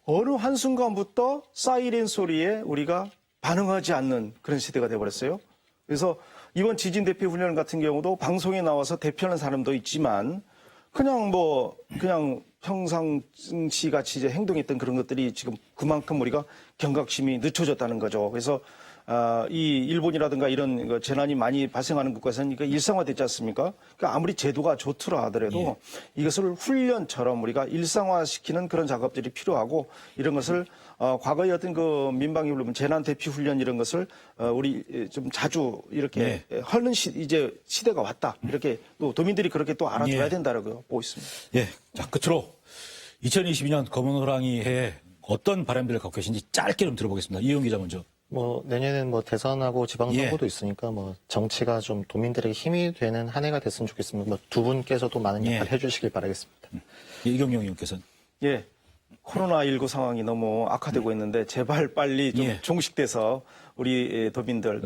어느 한순간부터 사이렌 소리에 우리가 반응하지 않는 그런 시대가 돼버렸어요. 그래서 이번 지진 대피 훈련 같은 경우도 방송에 나와서 대피하는 사람도 있지만 그냥 평상시 같이 이제 행동했던 그런 것들이 지금 그만큼 우리가 경각심이 늦춰졌다는 거죠. 그래서 이 일본이라든가 이런 재난이 많이 발생하는 국가에서는 이게 일상화됐지 않습니까? 그러니까 아무리 제도가 좋더라 하더라도 이것을 훈련처럼 우리가 일상화시키는 그런 작업들이 필요하고 이런 것을 과거의 어떤 민방위 훈련, 재난 대피 훈련 이런 것을 우리 좀 자주 이렇게 하는 이제 시대가 왔다. 이렇게 또 도민들이 그렇게 또 알아줘야 된다라고 보고 있습니다. 예. 자, 끝으로 2022년 검은 호랑이 해에 어떤 바람들을 갖고 계신지 짧게 좀 들어보겠습니다. 이용 기자 먼저. 뭐 내년엔 뭐 대선하고 지방선거도 있으니까 뭐 정치가 좀 도민들에게 힘이 되는 한 해가 됐으면 좋겠습니다. 뭐 두 분께서도 많은 역할 해주시길 바라겠습니다. 이경영 의원께서는. 예. 코로나19 상황이 너무 악화되고 있는데 제발 빨리 좀 종식돼서 우리 도민들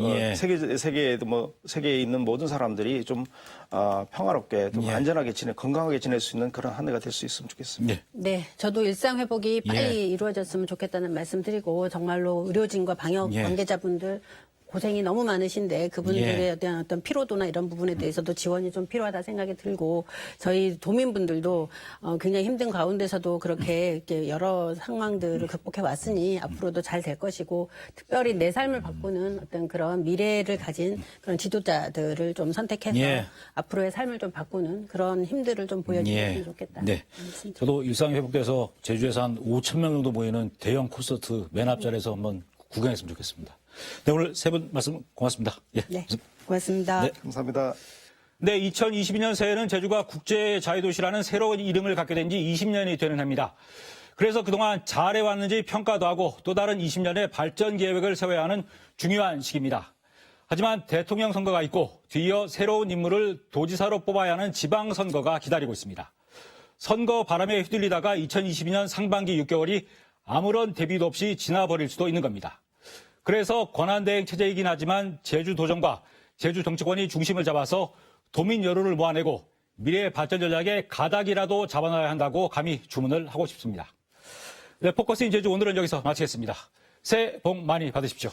세계에 있는 모든 사람들이 좀 평화롭게 좀 안전하게 건강하게 지낼 수 있는 그런 한 해가 될 수 있으면 좋겠습니다. 네, 저도 일상 회복이 빨리 이루어졌으면 좋겠다는 말씀드리고 정말로 의료진과 방역 관계자분들 고생이 너무 많으신데 그분들에 대한 어떤 피로도나 이런 부분에 대해서도 지원이 좀 필요하다 생각이 들고 저희 도민분들도 굉장히 힘든 가운데서도 그렇게 이렇게 여러 상황들을 극복해 왔으니 앞으로도 잘 될 것이고 특별히 내 삶을 바꾸는 어떤 그런 미래를 가진 그런 지도자들을 좀 선택해서 앞으로의 삶을 좀 바꾸는 그런 힘들을 좀 보여주셨으면 좋겠다. 네. 저도 일상이 회복돼서 제주에서 한 5천 명 정도 모이는 대형 콘서트 맨 앞자리에서 한번 구경했으면 좋겠습니다. 네, 오늘 세 분 말씀 고맙습니다. 예. 네, 고맙습니다. 네. 감사합니다. 네, 2022년 새해는 제주가 국제 자유도시라는 새로운 이름을 갖게 된 지 20년이 되는 해입니다. 그래서 그동안 잘해왔는지 평가도 하고 또 다른 20년의 발전 계획을 세워야 하는 중요한 시기입니다. 하지만 대통령 선거가 있고 뒤이어 새로운 인물을 도지사로 뽑아야 하는 지방선거가 기다리고 있습니다. 선거 바람에 휘둘리다가 2022년 상반기 6개월이 아무런 대비도 없이 지나버릴 수도 있는 겁니다. 그래서 권한대행 체제이긴 하지만 제주도정과 제주 정치권이 중심을 잡아서 도민 여론을 모아내고 미래 발전 전략의 가닥이라도 잡아놔야 한다고 감히 주문을 하고 싶습니다. 네, 포커스인 제주 오늘은 여기서 마치겠습니다. 새해 복 많이 받으십시오.